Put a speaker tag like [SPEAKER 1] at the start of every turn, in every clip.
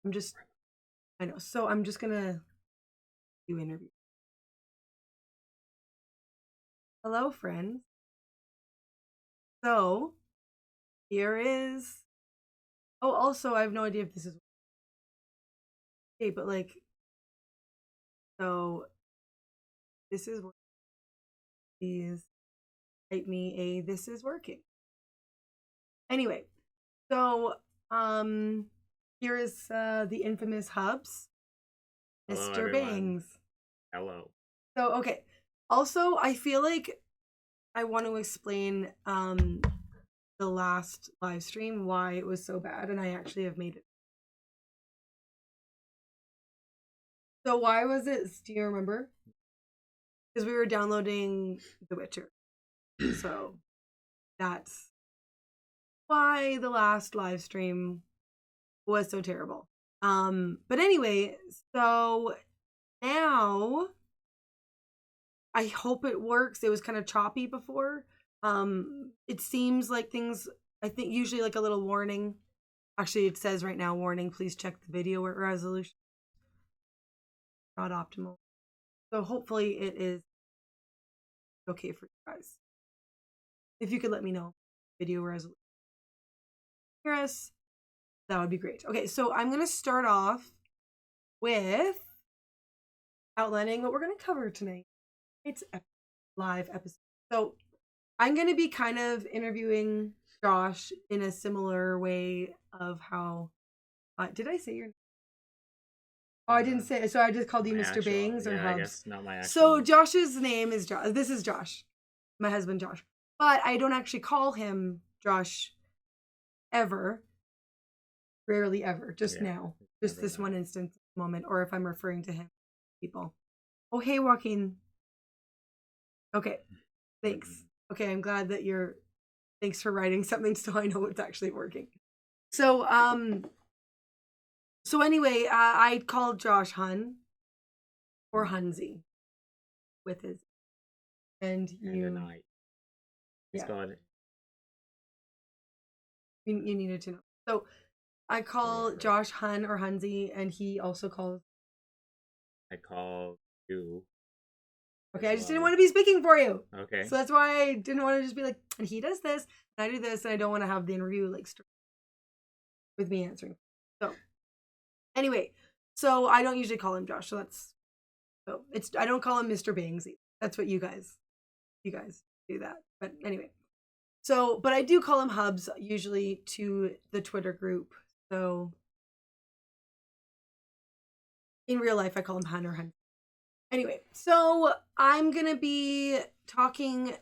[SPEAKER 1] I know. So I'm just gonna do interview. Hello, friends. So here is. Oh, also, I have no idea if this is okay, but like, so this is. Please write me a. This is working. Anyway, so here is the infamous Hubs,
[SPEAKER 2] Hello,
[SPEAKER 1] Mr.
[SPEAKER 2] everyone.
[SPEAKER 1] Bangs.
[SPEAKER 2] Hello.
[SPEAKER 1] So okay. Also, I feel like I want to explain the last live stream why it was so bad, and I actually have made it. So why was it? Do you remember? Because we were downloading The Witcher. So that's why the last live stream was so terrible. But anyway, so now I hope it works. It was kind of choppy before. It seems like things, I think usually like a little warning. Actually, it says right now, warning, please check the video resolution. Not optimal. So hopefully it is okay for you guys. If you could let me know video resolution. Hear us, that would be great. Okay, so I'm gonna start off with outlining what we're gonna cover tonight. It's a live episode. So I'm gonna be kind of interviewing Josh in a similar way of how did I say your name? Oh, I didn't say, so I just called you Mr. Bangs or Hubs.
[SPEAKER 2] I guess not my actual
[SPEAKER 1] So
[SPEAKER 2] name.
[SPEAKER 1] Josh's name is Josh. This is Josh, my husband Josh. But I don't actually call him Josh ever. Rarely ever. Just now. Just this one instance moment, or if I'm referring to him, people. Oh, hey, Joaquin. Okay. Thanks. Okay, I'm glad that you're. Thanks for writing something so I know it's actually working. So, anyway, I called Josh Hun or Hunzi with his, and you.
[SPEAKER 2] It's called.
[SPEAKER 1] You needed to know. So, I call Josh Hun or Hunzi, and he also calls.
[SPEAKER 2] I call you.
[SPEAKER 1] Okay, I just didn't want to be speaking for you.
[SPEAKER 2] Okay.
[SPEAKER 1] So that's why I didn't want to just be like, and he does this, and I do this, and I don't want to have the interview like with me answering. So anyway, so I don't usually call him Josh. So I don't call him Mr. Bangs. That's what you guys do that. But anyway, but I do call him Hubs usually to the Twitter group. So in real life, I call him Hun or Hun. Anyway, so I'm gonna be talking,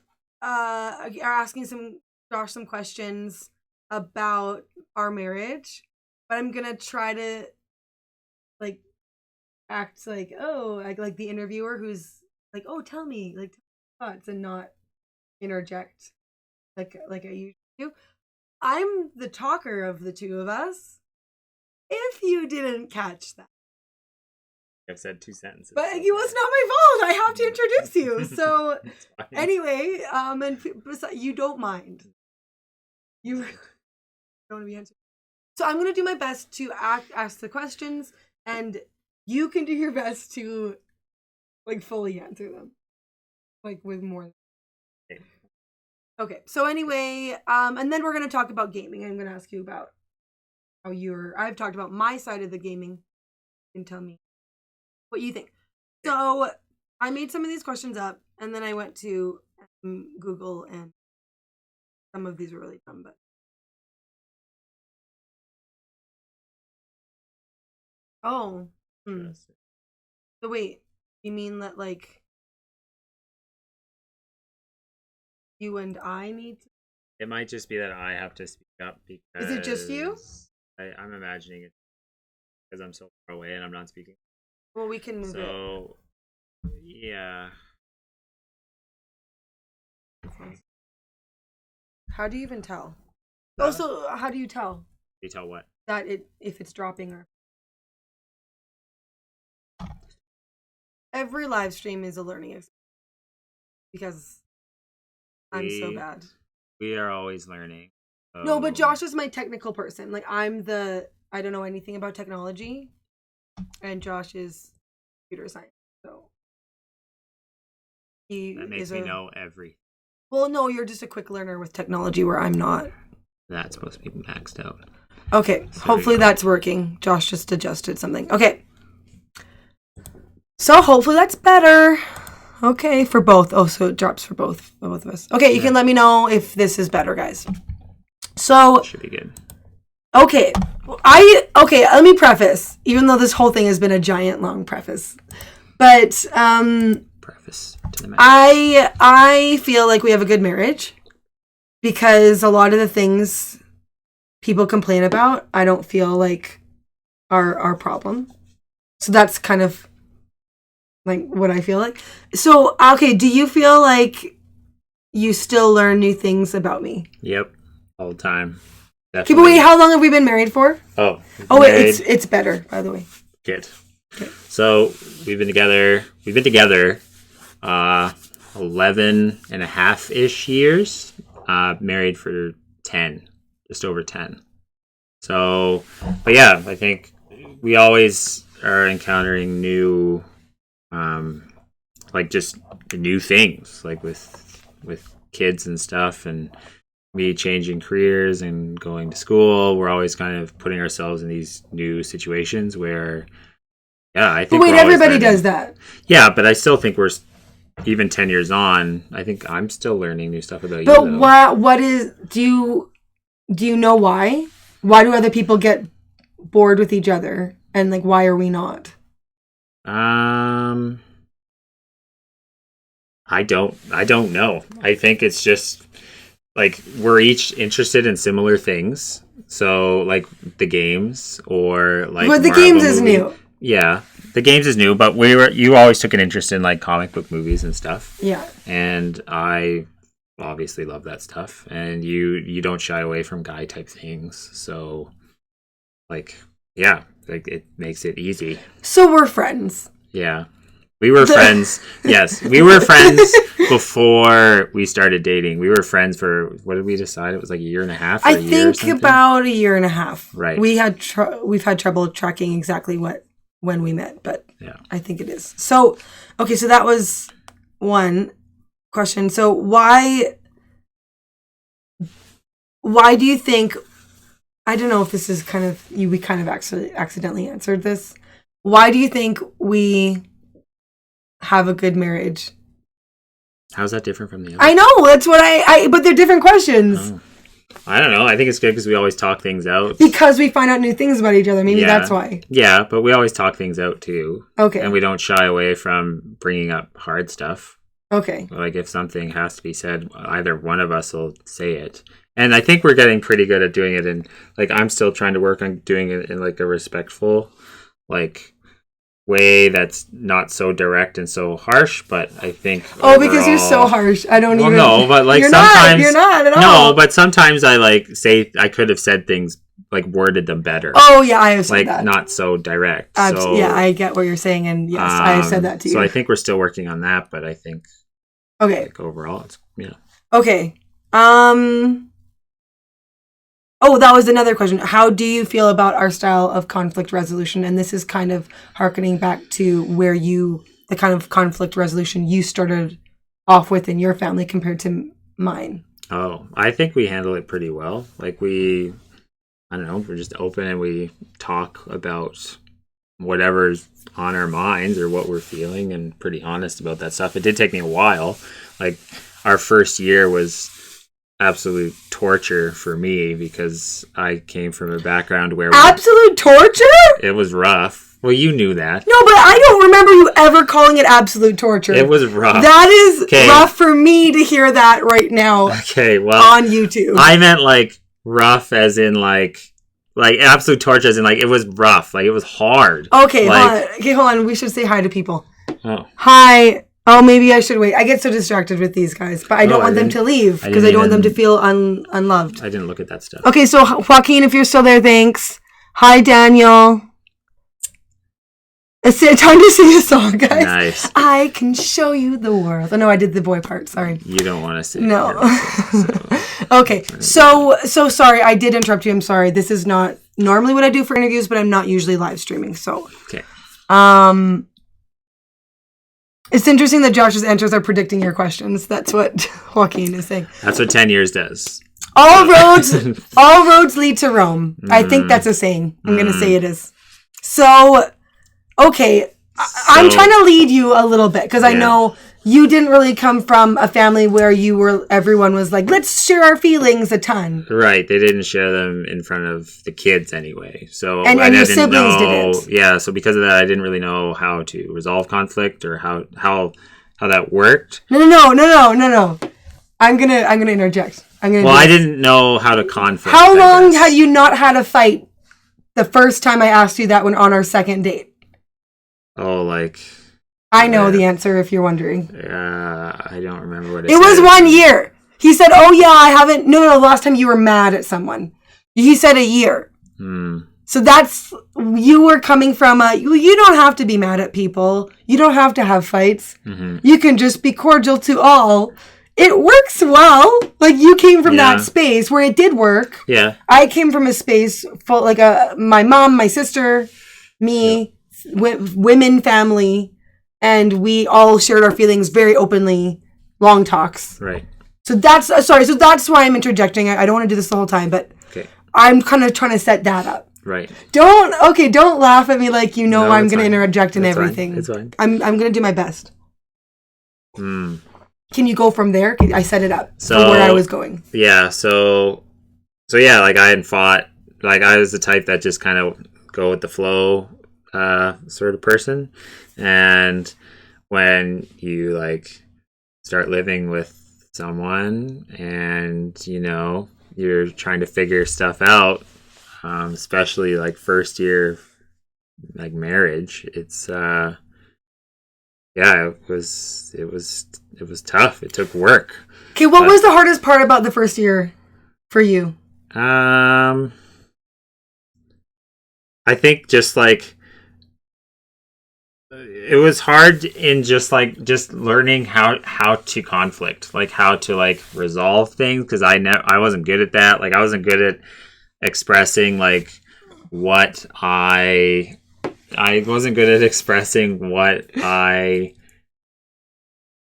[SPEAKER 1] asking Josh some questions about our marriage, but I'm gonna try to like act like like the interviewer who's like, oh, tell me like thoughts, and not interject like I usually do. I'm the talker of the two of us. If you didn't catch that.
[SPEAKER 2] I've said 2 sentences.
[SPEAKER 1] But it was not my fault. I have to introduce you. So anyway, and you don't mind. You don't want to be answered. So I'm gonna do my best to ask the questions, and you can do your best to like fully answer them, like with more. Okay. So anyway, and then we're gonna talk about gaming. I'm gonna ask you about how I've talked about my side of the gaming. You can tell me what you think. So I made some of these questions up, and then I went to Google, and some of these are really dumb, but So wait, you mean that like you and I need to?
[SPEAKER 2] It might just be that I have to speak up because.
[SPEAKER 1] Is it just you?
[SPEAKER 2] I'm imagining it because I'm so far away and I'm not speaking.
[SPEAKER 1] Well, we can move it.
[SPEAKER 2] So, yeah.
[SPEAKER 1] How do you even tell? Also, how do you tell?
[SPEAKER 2] You tell what?
[SPEAKER 1] That if it's dropping or. Every live stream is a learning experience because I'm so bad.
[SPEAKER 2] We are always learning. So.
[SPEAKER 1] No, but Josh is my technical person. Like I'm the I don't know anything about technology, and Josh is computer science. So he
[SPEAKER 2] That makes
[SPEAKER 1] is
[SPEAKER 2] me know every.
[SPEAKER 1] Well, no, you're just a quick learner with technology where I'm not.
[SPEAKER 2] That's supposed to be maxed out.
[SPEAKER 1] Okay, hopefully that's working. Josh just adjusted something. Okay. So hopefully that's better. Okay, for both. Oh, so it drops for both of us. Okay, you can let me know if this is better, guys. So
[SPEAKER 2] Should be good.
[SPEAKER 1] okay, let me preface, even though this whole thing has been a giant long preface. But
[SPEAKER 2] Preface to the match.
[SPEAKER 1] I feel like we have a good marriage because a lot of the things people complain about, I don't feel like are our problem. So that's kind of like what I feel like. So, okay, do you feel like you still learn new things about me?
[SPEAKER 2] Yep, all the time.
[SPEAKER 1] Okay, but wait, how long have we been married for?
[SPEAKER 2] Oh,
[SPEAKER 1] wait, it's better, by the way.
[SPEAKER 2] Good. Okay. So we've been together 11 and a half-ish years. Married for 10, just over 10. So, but yeah, I think we always are encountering new, like just new things, like with kids and stuff, and me changing careers and going to school. We're always kind of putting ourselves in these new situations where, yeah, I think.
[SPEAKER 1] But wait, everybody does that.
[SPEAKER 2] Yeah, but I still think we're even 10 years on. I think I'm still learning new stuff about you.
[SPEAKER 1] But what is? Do you know why? Why do other people get bored with each other, and like why are we not?
[SPEAKER 2] I don't know. I think it's just like we're each interested in similar things. So like the games or like
[SPEAKER 1] but the
[SPEAKER 2] Marvel
[SPEAKER 1] games is
[SPEAKER 2] movie.
[SPEAKER 1] new.
[SPEAKER 2] Yeah, the games is new, but you always took an interest in like comic book movies and stuff.
[SPEAKER 1] Yeah.
[SPEAKER 2] And I obviously love that stuff, and you don't shy away from guy type things. So like yeah, like it makes it easy.
[SPEAKER 1] So we're friends.
[SPEAKER 2] Yeah. We were friends. Yes, we were friends before we started dating. We were friends for, what did we decide? It was like a year and a half.
[SPEAKER 1] I think about a year and a half.
[SPEAKER 2] Right.
[SPEAKER 1] We've had trouble tracking exactly when we met, but
[SPEAKER 2] yeah,
[SPEAKER 1] I think it is. So, okay, so that was one question. So why do you think? I don't know if this is kind of we kind of accidentally answered this. Why do you think we have a good marriage?
[SPEAKER 2] How's that different from the other?
[SPEAKER 1] I know, that's what but they're different questions.
[SPEAKER 2] Oh. I don't know. I think it's good because we always talk things out.
[SPEAKER 1] Because we find out new things about each other. Maybe that's why.
[SPEAKER 2] Yeah, but we always talk things out too.
[SPEAKER 1] Okay.
[SPEAKER 2] And we don't shy away from bringing up hard stuff.
[SPEAKER 1] Okay.
[SPEAKER 2] Like if something has to be said, either one of us will say it. And I think we're getting pretty good at doing it. And like I'm still trying to work on doing it in like a respectful, like way that's not so direct and so harsh, but I think
[SPEAKER 1] because you're so harsh. I don't even.
[SPEAKER 2] No, but like
[SPEAKER 1] you're
[SPEAKER 2] sometimes
[SPEAKER 1] you're not at all.
[SPEAKER 2] No, but sometimes I like say I could have said things like worded them better.
[SPEAKER 1] Oh yeah, I have said
[SPEAKER 2] like
[SPEAKER 1] that.
[SPEAKER 2] Not so direct.
[SPEAKER 1] So, yeah, I get what you're saying, and yes, I have said that to you.
[SPEAKER 2] So I think we're still working on that, but I think like overall, it's
[SPEAKER 1] Okay. Oh, that was another question. How do you feel about our style of conflict resolution? And this is kind of hearkening back to where the kind of conflict resolution you started off with in your family compared to mine.
[SPEAKER 2] Oh, I think we handle it pretty well. Like I don't know, we're just open and we talk about whatever's on our minds or what we're feeling and pretty honest about that stuff. It did take me a while. Like our first year was absolute torture for me because I came from a background where
[SPEAKER 1] absolute torture?
[SPEAKER 2] It was rough. Well, you knew that.
[SPEAKER 1] No, but I don't remember you ever calling it absolute torture.
[SPEAKER 2] It was rough.
[SPEAKER 1] That is rough for me to hear that right now.
[SPEAKER 2] Okay, well,
[SPEAKER 1] on YouTube.
[SPEAKER 2] I meant like rough as in like absolute torture as in like it was rough. Like it was hard.
[SPEAKER 1] Okay, hold on. We should say hi to people.
[SPEAKER 2] Oh.
[SPEAKER 1] Hi. Oh, maybe I should wait. I get so distracted with these guys, but I don't want them to leave because I don't want them to feel unloved.
[SPEAKER 2] I didn't look at that stuff.
[SPEAKER 1] Okay, so Joaquin, if you're still there, thanks. Hi, Daniel. It's time to sing a song, guys.
[SPEAKER 2] Nice.
[SPEAKER 1] I can show you the world. Oh, no, I did the boy part. Sorry.
[SPEAKER 2] You don't want to sing.
[SPEAKER 1] No. Okay, so sorry. I did interrupt you. I'm sorry. This is not normally what I do for interviews, but I'm not usually live streaming. So,
[SPEAKER 2] Okay.
[SPEAKER 1] It's interesting that Josh's answers are predicting your questions. That's what Joaquin is saying.
[SPEAKER 2] That's what 10 years does.
[SPEAKER 1] All roads lead to Rome. I think that's a saying. I'm going to say it is. So, okay. I'm trying to lead you a little bit because I know you didn't really come from a family where everyone was like, let's share our feelings a ton.
[SPEAKER 2] Right. They didn't share them in front of the kids anyway. So
[SPEAKER 1] and your siblings didn't.
[SPEAKER 2] Yeah. So because of that, I didn't really know how to resolve conflict or how that worked.
[SPEAKER 1] No. I'm gonna interject.
[SPEAKER 2] I didn't know how to conflict.
[SPEAKER 1] How long had you not had a fight the first time I asked you that when on our second date?
[SPEAKER 2] Oh, like...
[SPEAKER 1] I know the answer if you're wondering.
[SPEAKER 2] I don't remember what
[SPEAKER 1] it was 1 year. He said, oh yeah, I haven't... No, the last time you were mad at someone. He said a year. So that's... You were coming from you don't have to be mad at people. You don't have to have fights. You can just be cordial to all. It works well. Like, you came from that space where it did work.
[SPEAKER 2] Yeah.
[SPEAKER 1] I came from a space full, like, my mom, my sister, me, women, family, and we all shared our feelings very openly. Long talks.
[SPEAKER 2] Right.
[SPEAKER 1] So that's, so that's why I'm interjecting. I don't want to do this the whole time, but I'm kind of trying to set that up.
[SPEAKER 2] Right.
[SPEAKER 1] Don't laugh at me like I'm going to interject in everything.
[SPEAKER 2] It's fine.
[SPEAKER 1] I'm going to do my best. Can you go from there? I set it up for where I was going.
[SPEAKER 2] Yeah, so yeah, like I hadn't fought. Like I was the type that just kind of go with the flow sort of person. And when you like start living with someone and, you're trying to figure stuff out, especially like first year like marriage, it's it was tough. It took work.
[SPEAKER 1] Okay, what was the hardest part about the first year for you?
[SPEAKER 2] I think just like it was hard in just learning how to conflict, like how to like resolve things, because I wasn't good at that. Like I wasn't good at expressing like what I wasn't good at expressing what I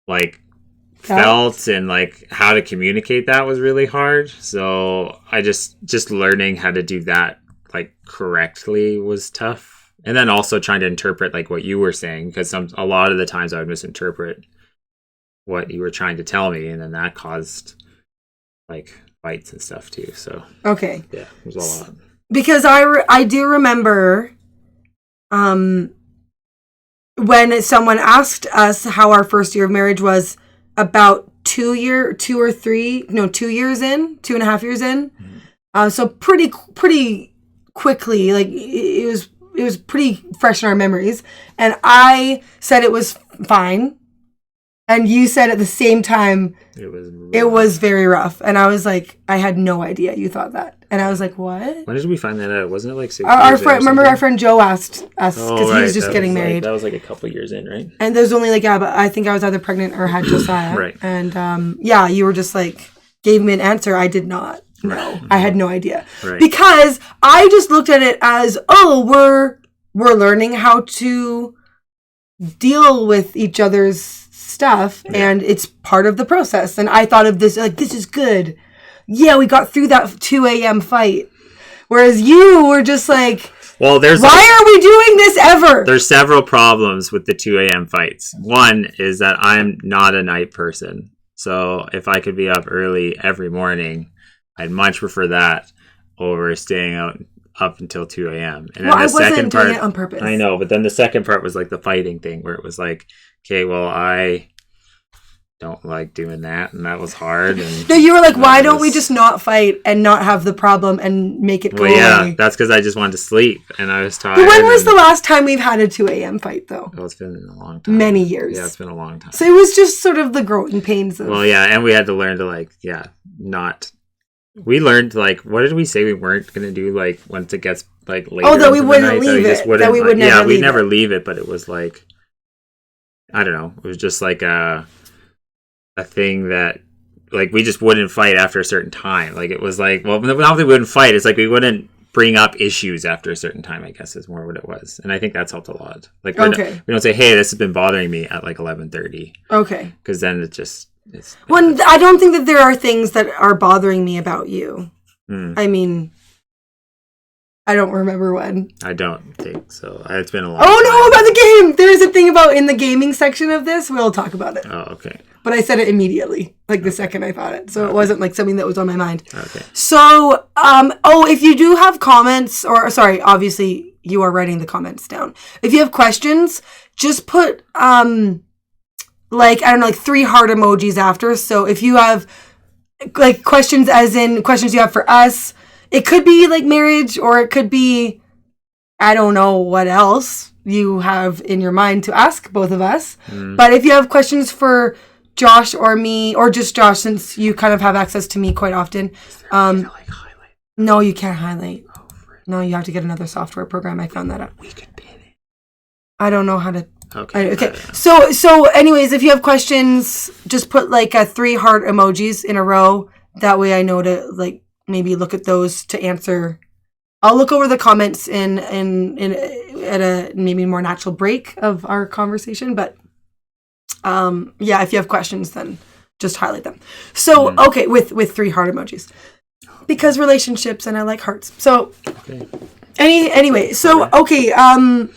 [SPEAKER 2] like felt, and like how to communicate that was really hard. So I just learning how to do that like correctly was tough. And then also trying to interpret like what you were saying, because a lot of the times I would misinterpret what you were trying to tell me, and then that caused like fights and stuff too. So
[SPEAKER 1] okay,
[SPEAKER 2] yeah, it was a lot.
[SPEAKER 1] Because I do remember when someone asked us how our first year of marriage was, about 2 years in, 2.5 years in. So pretty quickly, like it was pretty fresh in our memories. And I said it was fine. And you said at the same time, it was very rough. And I was like, I had no idea you thought that. And I was like, what?
[SPEAKER 2] When did we find that out? Wasn't it like 6
[SPEAKER 1] our
[SPEAKER 2] years
[SPEAKER 1] friend, remember our friend Joe asked us, because he was just getting married.
[SPEAKER 2] Like, that was like a couple years in, right?
[SPEAKER 1] And there's only like, but I think I was either pregnant or had Josiah.
[SPEAKER 2] Right.
[SPEAKER 1] And you were just like, gave me an answer. I did not know.
[SPEAKER 2] Right.
[SPEAKER 1] I had no idea.
[SPEAKER 2] Right.
[SPEAKER 1] Because I just looked at it as, we're learning how to deal with each other's stuff, and it's part of the process. And I thought of this like, this is good. Yeah, we got through that 2 a.m. fight. Whereas you were just like, well, why are we doing this ever?
[SPEAKER 2] There's several problems with the 2 a.m. fights. One is that I'm not a night person. So if I could be up early every morning, I'd much prefer that over staying up until 2 a.m. And then
[SPEAKER 1] I wasn't doing it on purpose.
[SPEAKER 2] I know, but then the second part was like the fighting thing, where it was like, okay, well, I don't like doing that, and that was hard. And
[SPEAKER 1] no, you were like, why don't we just not fight and not have the problem and make it go away?
[SPEAKER 2] That's because I just wanted to sleep, and I was tired.
[SPEAKER 1] But when was the last time we've had a 2 a.m. fight, though?
[SPEAKER 2] Well, it's been a long time.
[SPEAKER 1] Many years.
[SPEAKER 2] Yeah, it's been a long time.
[SPEAKER 1] So it was just sort of the growing pains of...
[SPEAKER 2] Well, yeah, and we had to learn to, like, not... We learned, like, what did we say we weren't going to do, like, once it gets, like, later?
[SPEAKER 1] Oh, that we wouldn't leave it. That we would never leave it.
[SPEAKER 2] Yeah, we'd never leave it, but it was, like... I don't know. It was just, like, a thing that, like, we just wouldn't fight after a certain time. Like, it was like, well, not that we wouldn't fight. It's like we wouldn't bring up issues after a certain time, I guess is more what it was. And I think that's helped a lot. Like we don't say, hey, this has been bothering me at like 11:30.
[SPEAKER 1] Okay.
[SPEAKER 2] Because then it's
[SPEAKER 1] well, I don't think that there are things that are bothering me about you. I mean, I don't remember when.
[SPEAKER 2] I don't think so. It's been a long
[SPEAKER 1] time.
[SPEAKER 2] Oh,
[SPEAKER 1] no, about the game. There is a thing about in the gaming section of this. We'll talk about it.
[SPEAKER 2] Oh, okay.
[SPEAKER 1] But I said it immediately, like the second I thought it. So it wasn't like something that was on my mind.
[SPEAKER 2] Okay.
[SPEAKER 1] So, if you do have comments, or sorry, obviously you are writing the comments down. If you have questions, just put, like, I don't know, like 3 heart emojis after. So if you have, like, questions as in questions you have for us, it could be, like, marriage, or it could be, I don't know what else you have in your mind to ask both of us. But if you have questions for Josh or me, or just Josh, since you kind of have access to me quite often.
[SPEAKER 2] Highlight?
[SPEAKER 1] No, you can't highlight. Oh, no, you have to get another software program. I found that out.
[SPEAKER 2] We could pin it.
[SPEAKER 1] I don't know how to.
[SPEAKER 2] Okay.
[SPEAKER 1] Okay. So anyways, if you have questions, just put like 3 heart emojis in a row. That way I know to like maybe look at those to answer. I'll look over the comments in at a maybe more natural break of our conversation, but yeah, if you have questions, then just highlight them. So, okay, with 3 heart emojis. Because relationships, and I like hearts. So,
[SPEAKER 2] okay.
[SPEAKER 1] Anyway, so, okay, I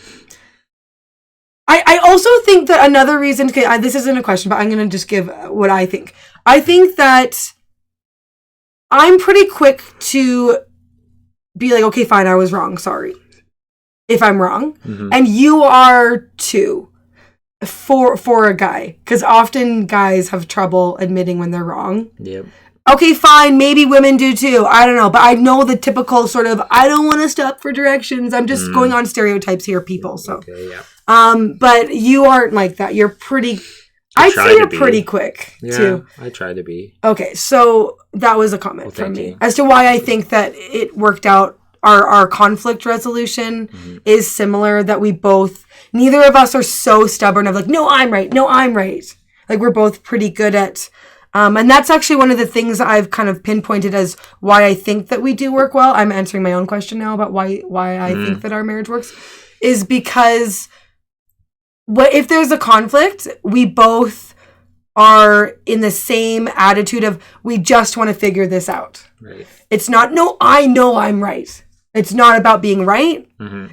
[SPEAKER 1] also think that another reason, okay, this isn't a question, but I'm going to just give what I think. I think that I'm pretty quick to be like, okay, fine, I was wrong, sorry. If I'm wrong. And you are too. For a guy, because often guys have trouble admitting when they're wrong.
[SPEAKER 2] Yep.
[SPEAKER 1] Okay, fine, maybe women do too. I don't know, but I know the typical sort of I don't want to stop for directions. I'm just going on stereotypes here, people. So,
[SPEAKER 2] okay, yeah.
[SPEAKER 1] But you aren't like that. You're pretty. I'd say you're pretty quick too.
[SPEAKER 2] I try to be.
[SPEAKER 1] Okay, so that was a comment from me as to why I think that it worked out. Our conflict resolution is similar. That we both. Neither of us are so stubborn of like, no, I'm right. No, I'm right. Like we're both pretty good at, and that's actually one of the things I've kind of pinpointed as why I think that we do work well. I'm answering my own question now about why I think that our marriage works is because if there's a conflict, we both are in the same attitude of we just want to figure this out.
[SPEAKER 2] Right.
[SPEAKER 1] It's not, no, I know I'm right. It's not about being right.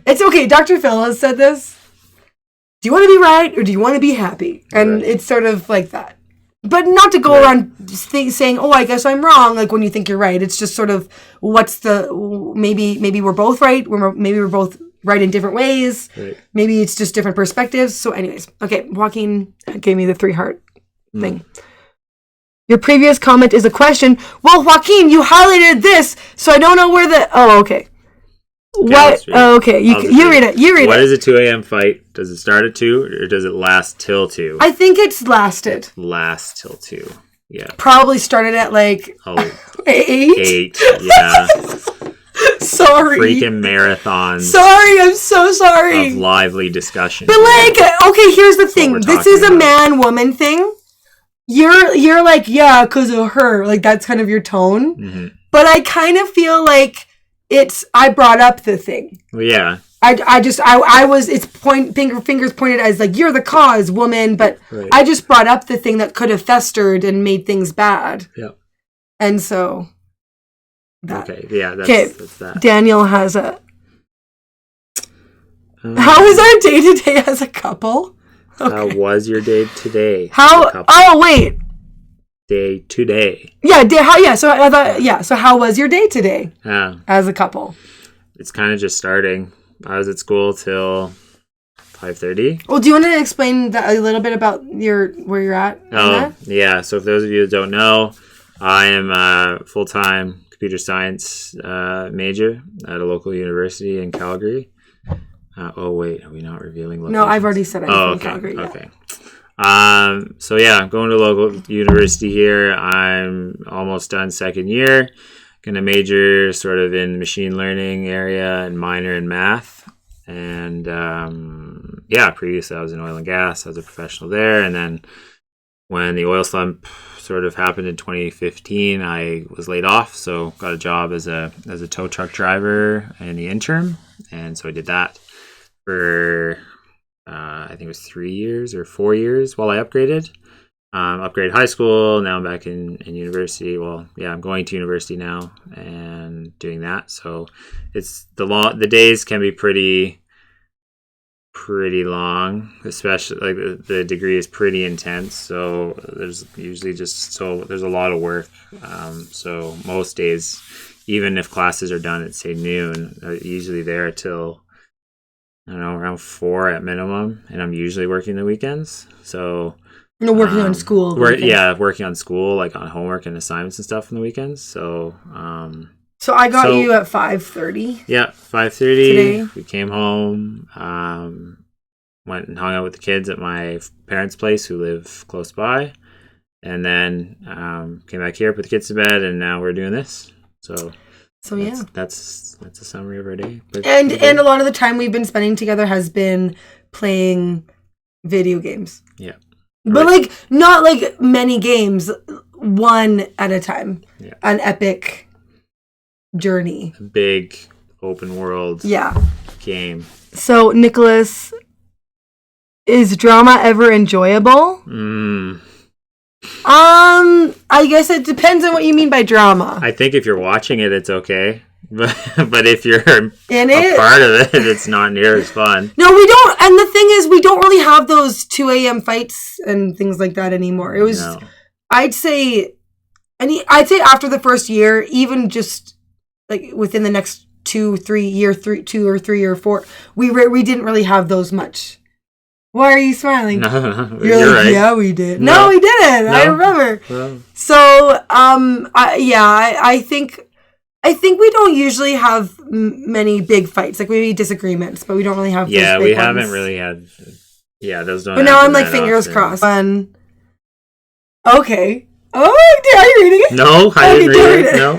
[SPEAKER 1] It's okay. Dr. Phil has said this. Do you want to be right or do you want to be happy? And it's sort of like that. But not to go around saying, oh, I guess I'm wrong, like when you think you're right. It's just sort of what's the, maybe we're both right. Maybe we're both right in different ways. Right. Maybe it's just different perspectives. So anyways, okay, Joaquin gave me the 3 heart thing. Your previous comment is a question. Well, Joaquin, you highlighted this, so I don't know where the, oh, okay. What? Oh, okay. You read it. You read it.
[SPEAKER 2] What is a 2 a.m. fight? Does it start at 2 or does it last till 2?
[SPEAKER 1] I think it's lasted.
[SPEAKER 2] Last till 2. Yeah.
[SPEAKER 1] Probably started at like 8.
[SPEAKER 2] 8. Yeah.
[SPEAKER 1] Sorry.
[SPEAKER 2] Freaking marathons.
[SPEAKER 1] Sorry, I'm so sorry.
[SPEAKER 2] Of lively discussion.
[SPEAKER 1] But like, okay, here's the thing. This is a man-woman thing. You're like, yeah, because of her. Like that's kind of your tone. But I kind of feel like I brought up the thing.
[SPEAKER 2] Well, yeah.
[SPEAKER 1] I was, it's fingers pointed as like, you're the cause, woman, but I just brought up the thing that could have festered and made things bad.
[SPEAKER 2] Yeah.
[SPEAKER 1] And so.
[SPEAKER 2] Okay, yeah, that's that.
[SPEAKER 1] Daniel has a. How was our day today as a couple? Okay.
[SPEAKER 2] How was your day today?
[SPEAKER 1] Oh, wait.
[SPEAKER 2] Day today.
[SPEAKER 1] Yeah, so I thought, so how was your day today? As a couple?
[SPEAKER 2] It's kind of just starting. I was at school till 5:30.
[SPEAKER 1] Well, do you want to explain a little bit about where you're at?
[SPEAKER 2] Oh, yeah. So for those of you that don't know, I am a full-time computer science major at a local university in Calgary. Oh, wait. Are we not revealing locations?
[SPEAKER 1] No, I've already said I'm from Calgary.
[SPEAKER 2] Okay. So yeah, I'm going to a local university here. I'm almost done second year. Going to major sort of in machine learning area and minor in math. And previously I was in oil and gas. I was a professional there. And then when the oil slump sort of happened in 2015, I was laid off, so got a job as a tow truck driver in the interim, and so I did that for I think it was 3 years or 4 years while I upgraded. Upgraded high school. Now I'm back in university. Well, yeah, I'm going to university now and doing that. So it's the days can be pretty long, especially like the degree is pretty intense. So there's usually there's a lot of work. So most days, even if classes are done at say noon, I'm usually there till I don't know, around 4 at minimum, and I'm usually working the weekends. So
[SPEAKER 1] you're working on school.
[SPEAKER 2] Working on school, like on homework and assignments and stuff on the weekends. So
[SPEAKER 1] so I got you at 5:30.
[SPEAKER 2] Yeah, 5:30 today. We came home, went and hung out with the kids at my parents' place who live close by, and then came back here, put the kids to bed, and now we're doing this. So that's a summary of our day.
[SPEAKER 1] And a lot of the time we've been spending together has been playing video games.
[SPEAKER 2] Yeah.
[SPEAKER 1] But like not like many games, one at a time.
[SPEAKER 2] Yeah.
[SPEAKER 1] An epic journey.
[SPEAKER 2] A big open world game.
[SPEAKER 1] So Nicholas, is drama ever enjoyable? I guess it depends on what you mean by drama.
[SPEAKER 2] I think if you're watching it, it's okay. But if you're
[SPEAKER 1] in
[SPEAKER 2] a part of it, it's not near as fun.
[SPEAKER 1] No, we don't. And the thing is, we don't really have those 2 a.m. fights and things like that anymore. It was, I'd say after the first year, even just like within the next 2 or 3 or 4, we didn't really have those much. Why are you smiling?
[SPEAKER 2] No,
[SPEAKER 1] you're like,
[SPEAKER 2] right.
[SPEAKER 1] Yeah, we did. No, we didn't. No. I remember. No. So, I think we don't usually have many big fights, like maybe disagreements, but we don't really have.
[SPEAKER 2] Yeah,
[SPEAKER 1] those
[SPEAKER 2] big
[SPEAKER 1] we
[SPEAKER 2] haven't
[SPEAKER 1] ones.
[SPEAKER 2] Really had. Yeah, those don't.
[SPEAKER 1] But now I'm like fingers crossed. Okay. Oh, are you reading it?
[SPEAKER 2] No, I didn't read it. No.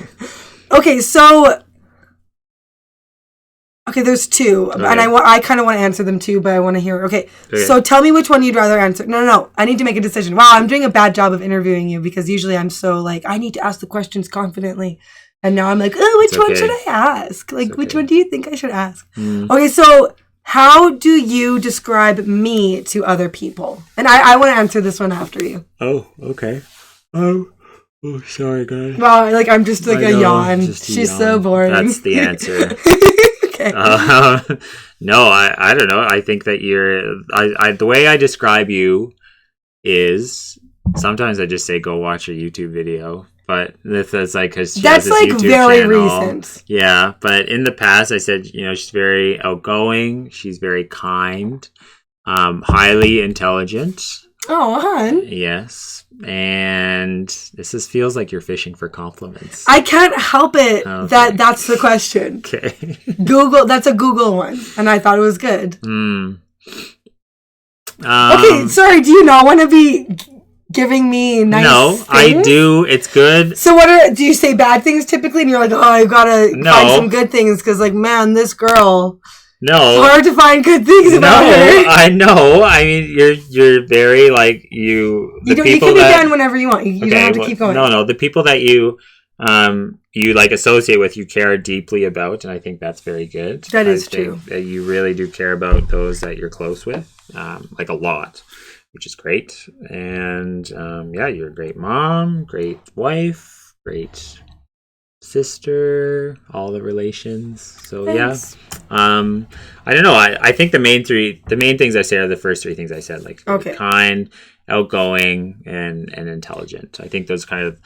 [SPEAKER 1] Okay, so. Okay, there's 2, and I kind of want to answer them too, but I want to hear. Okay, so tell me which one you'd rather answer. No, I need to make a decision. Wow, I'm doing a bad job of interviewing you because usually I'm so like I need to ask the questions confidently, and now I'm like, which one should I ask? Like, which one do you think I should ask? Okay, so how do you describe me to other people? And I want to answer this one after you.
[SPEAKER 2] Oh, okay. Oh, sorry, guys.
[SPEAKER 1] Well, like I'm just like a yawn. She's yawn. So boring.
[SPEAKER 2] That's the answer.
[SPEAKER 1] Okay.
[SPEAKER 2] No, I don't know. I think that the way I describe you is sometimes I just say go watch a YouTube video, but that's like because that's like YouTube very channel. Recent. Yeah, but in the past I said she's very outgoing, she's very kind, highly intelligent.
[SPEAKER 1] Oh, hon.
[SPEAKER 2] Yes. And this feels like you're fishing for compliments. I
[SPEAKER 1] can't help it. Okay. That's the question.
[SPEAKER 2] Okay.
[SPEAKER 1] That's a Google one. And I thought it was good.
[SPEAKER 2] Okay,
[SPEAKER 1] sorry. Do you not want to be giving me nice things?
[SPEAKER 2] I do. It's good.
[SPEAKER 1] So do you say bad things typically? And you're like, I've got to find some good things because like, man, this girl...
[SPEAKER 2] No,
[SPEAKER 1] it's hard to find good things about her.
[SPEAKER 2] I know. I mean, you're very like you.
[SPEAKER 1] You can be done whenever you want. You don't have to keep going.
[SPEAKER 2] No. The people that you like associate with, you care deeply about, and I think that's very good.
[SPEAKER 1] That is true.
[SPEAKER 2] That you really do care about those that you're close with, like a lot, which is great. And you're a great mom, great wife, great sister, all the relations. So
[SPEAKER 1] thanks.
[SPEAKER 2] I don't know. I think the main things I say are the first 3 things I said, like kind, outgoing, and intelligent. I think those 3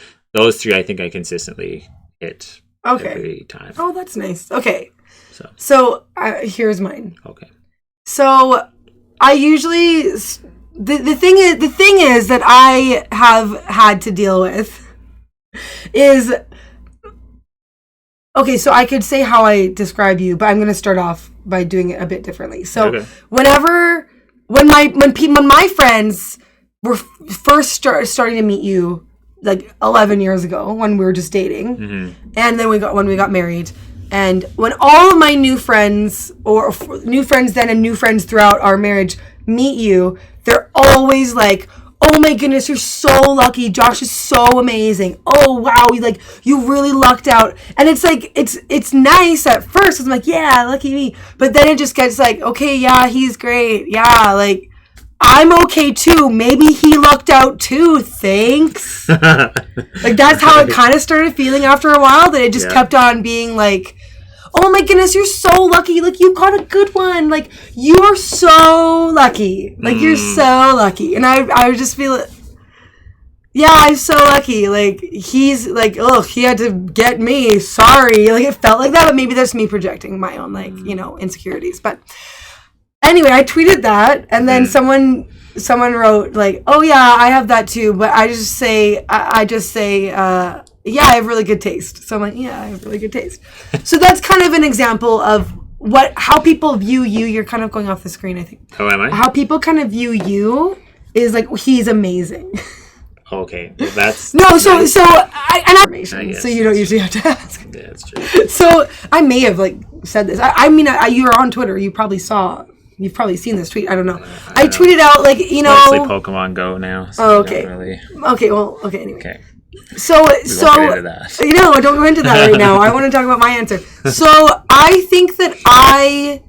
[SPEAKER 2] I think I consistently hit every time.
[SPEAKER 1] Oh, that's nice. Okay. So here's mine.
[SPEAKER 2] Okay.
[SPEAKER 1] So I usually the thing is that I have had to deal with is. Okay, so I could say how I describe you, but I'm going to start off by doing it a bit differently. So when my friends were first starting to meet you, like 11 years ago when we were just dating, and then when we got married, and when all of my new friends then and new friends throughout our marriage meet you, they're always like, oh my goodness, you're so lucky. Josh is so amazing. Oh wow, you really lucked out. And it's like it's nice at first. I'm like, yeah, lucky me. But then it just gets like, okay, yeah, he's great. Yeah, like I'm okay too. Maybe he lucked out too. Thanks. Like that's how it kind of started feeling after a while, that it just kept on being like, oh my goodness, you're so lucky. Like, you got a good one. Like, you're so lucky. Like, you're so lucky. And I would just feel, yeah, I'm so lucky. Like, he's like, oh, he had to get me. Sorry. Like, it felt like that, but maybe that's me projecting my own, like, insecurities. But anyway, I tweeted that, and then someone wrote, like, oh, yeah, I have that too. But I just say, yeah, I have really good taste. So I'm like, yeah, I have really good taste. So that's kind of an example of how people view you. You're kind of going off the screen, I think.
[SPEAKER 2] Oh, am I?
[SPEAKER 1] How people kind of view you is like, he's amazing.
[SPEAKER 2] Okay, well, that's
[SPEAKER 1] no.
[SPEAKER 2] nice.
[SPEAKER 1] So you don't usually have to ask.
[SPEAKER 2] Yeah, that's true.
[SPEAKER 1] So I may have like said this. I mean, you were on Twitter. You've probably seen this tweet. I don't know. I tweeted out like,
[SPEAKER 2] mostly Pokemon Go now. So
[SPEAKER 1] oh, okay. Okay. Well. Okay. Anyway.
[SPEAKER 2] Okay.
[SPEAKER 1] So don't go into that right now. I want to talk about my answer. So I think that I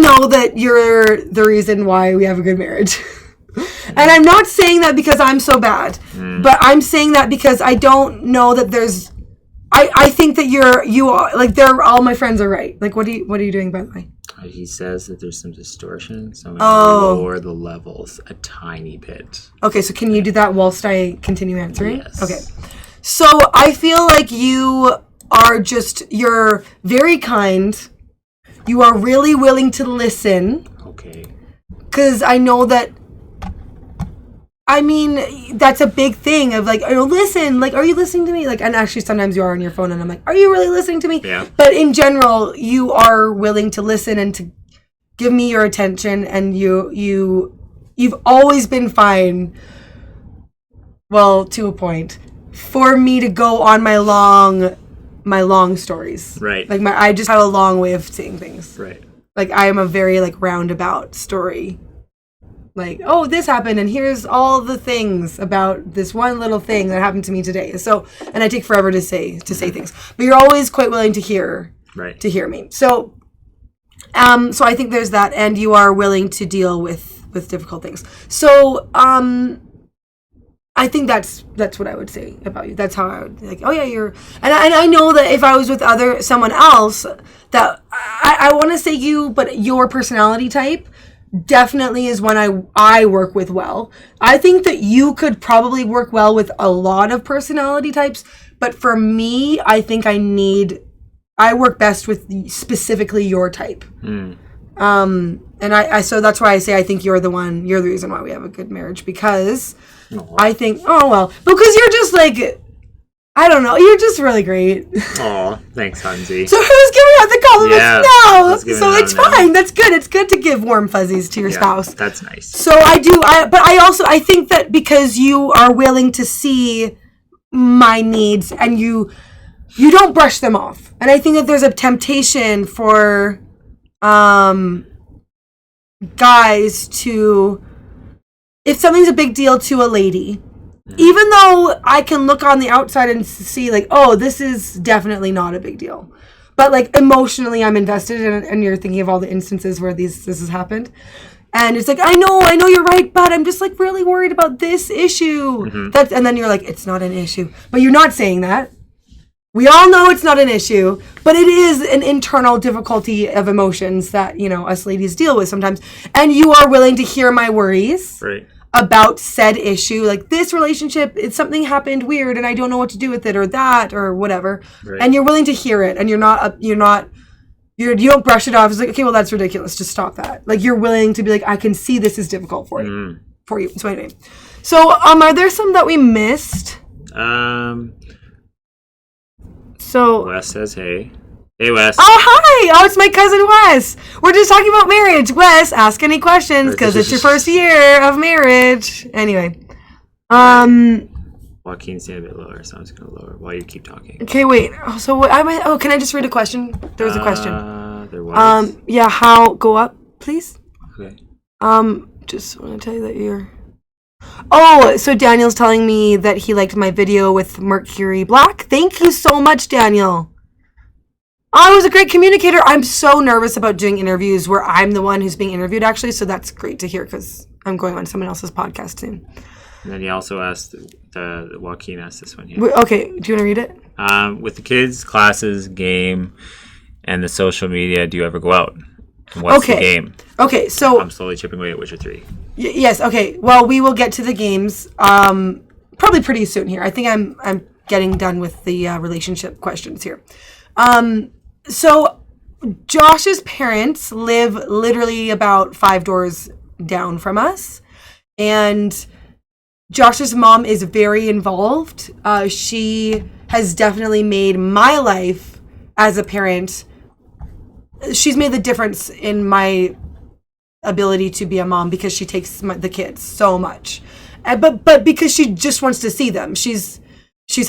[SPEAKER 1] know that you're the reason why we have a good marriage. And I'm not saying that because I'm so bad, but I'm saying that because I don't know that there's. I think that you are like all my friends are right. Like, what are you doing, by the way?
[SPEAKER 2] He says that there's some distortion, so I'm going to lower the levels a tiny bit.
[SPEAKER 1] Okay, so can you do that whilst I continue answering?
[SPEAKER 2] Yes.
[SPEAKER 1] Okay. So I feel like you're very kind. You are really willing to listen.
[SPEAKER 2] Okay.
[SPEAKER 1] Because I know that, I mean, that's a big thing of like, listen, like, are you listening to me? Like, and actually sometimes you are on your phone and I'm like, are you really listening to me?
[SPEAKER 2] Yeah.
[SPEAKER 1] But in general, you are willing to listen and to give me your attention, and you've always been fine, well, to a point, for me to go on my long stories.
[SPEAKER 2] Right.
[SPEAKER 1] Like I just have a long way of saying things.
[SPEAKER 2] Right.
[SPEAKER 1] Like I am a very like roundabout story. Like, oh, this happened, and here's all the things about this one little thing that happened to me today. So, and I take forever to say things, but you're always quite willing to hear me. So, so I think there's that, and you are willing to deal with difficult things. So, I think that's what I would say about you. That's how I would like. Oh yeah, you're, and I know that if I was with someone else, that I want to say you, but your personality type definitely is one I work with well. I think that you could probably work well with a lot of personality types, but for me, I think I work best with specifically your type. And so that's why I say I think you're the reason why we have a good marriage, because I think, because you're just like, I don't know, you're just really great.
[SPEAKER 2] Aw, thanks, Hansi.
[SPEAKER 1] So who's giving out the compliments now? So it's fine.
[SPEAKER 2] Now.
[SPEAKER 1] That's good. It's good to give warm fuzzies to your spouse.
[SPEAKER 2] That's nice.
[SPEAKER 1] So I do, but I think that because you are willing to see my needs and you don't brush them off. And I think that there's a temptation for guys to, if something's a big deal to a lady, even though I can look on the outside and see like, oh, this is definitely not a big deal, but like emotionally I'm invested and you're thinking of all the instances where this has happened, and it's like, I know you're right, but I'm just like really worried about this issue. And then you're like, it's not an issue, but you're not saying that. We all know it's not an issue, but it is an internal difficulty of emotions that, us ladies deal with sometimes. And you are willing to hear my worries about said issue. Like, this relationship, something happened weird and I don't know what to do with it, or that, or whatever. And you're willing to hear it, and you don't brush it off. It's like, okay, well, that's ridiculous. Just stop that. Like, you're willing to be like, I can see this is difficult for you. So anyway. So, are there some that we missed? So
[SPEAKER 2] Wes says hey. Hey, Wes.
[SPEAKER 1] Oh, hi. Oh, it's my cousin Wes. We're just talking about marriage. Wes, ask any questions because it's your first year of marriage. Anyway.
[SPEAKER 2] Joaquin, stand a bit lower, so I'm just going to lower while you keep talking.
[SPEAKER 1] Okay, wait. Oh, so what? Can I just read a question? There was a question.
[SPEAKER 2] There was.
[SPEAKER 1] Yeah, go up, please.
[SPEAKER 2] Okay.
[SPEAKER 1] Just want to tell you that you're Oh, so Daniel's telling me that he liked my video with Mercury Black. Thank you so much, Daniel. I was a great communicator. I'm so nervous about doing interviews where I'm the one who's being interviewed, actually. So that's great to hear because I'm going on someone else's podcast soon.
[SPEAKER 2] And then he also asked, Joaquin asked this one. Yeah.
[SPEAKER 1] Okay, do you want to read it?
[SPEAKER 2] With the kids, classes, game, and the social media, do you ever go out? And what's the game?
[SPEAKER 1] Okay, so
[SPEAKER 2] I'm slowly chipping away at Witcher 3.
[SPEAKER 1] Yes, okay. Well, we will get to the games probably pretty soon here. I think I'm getting done with the relationship questions here. So Josh's parents live literally about 5 doors down from us. And Josh's mom is very involved. She has definitely made my life as a parent. She's made the difference in my ability to be a mom because she takes the kids so much. But because she just wants to see them. She's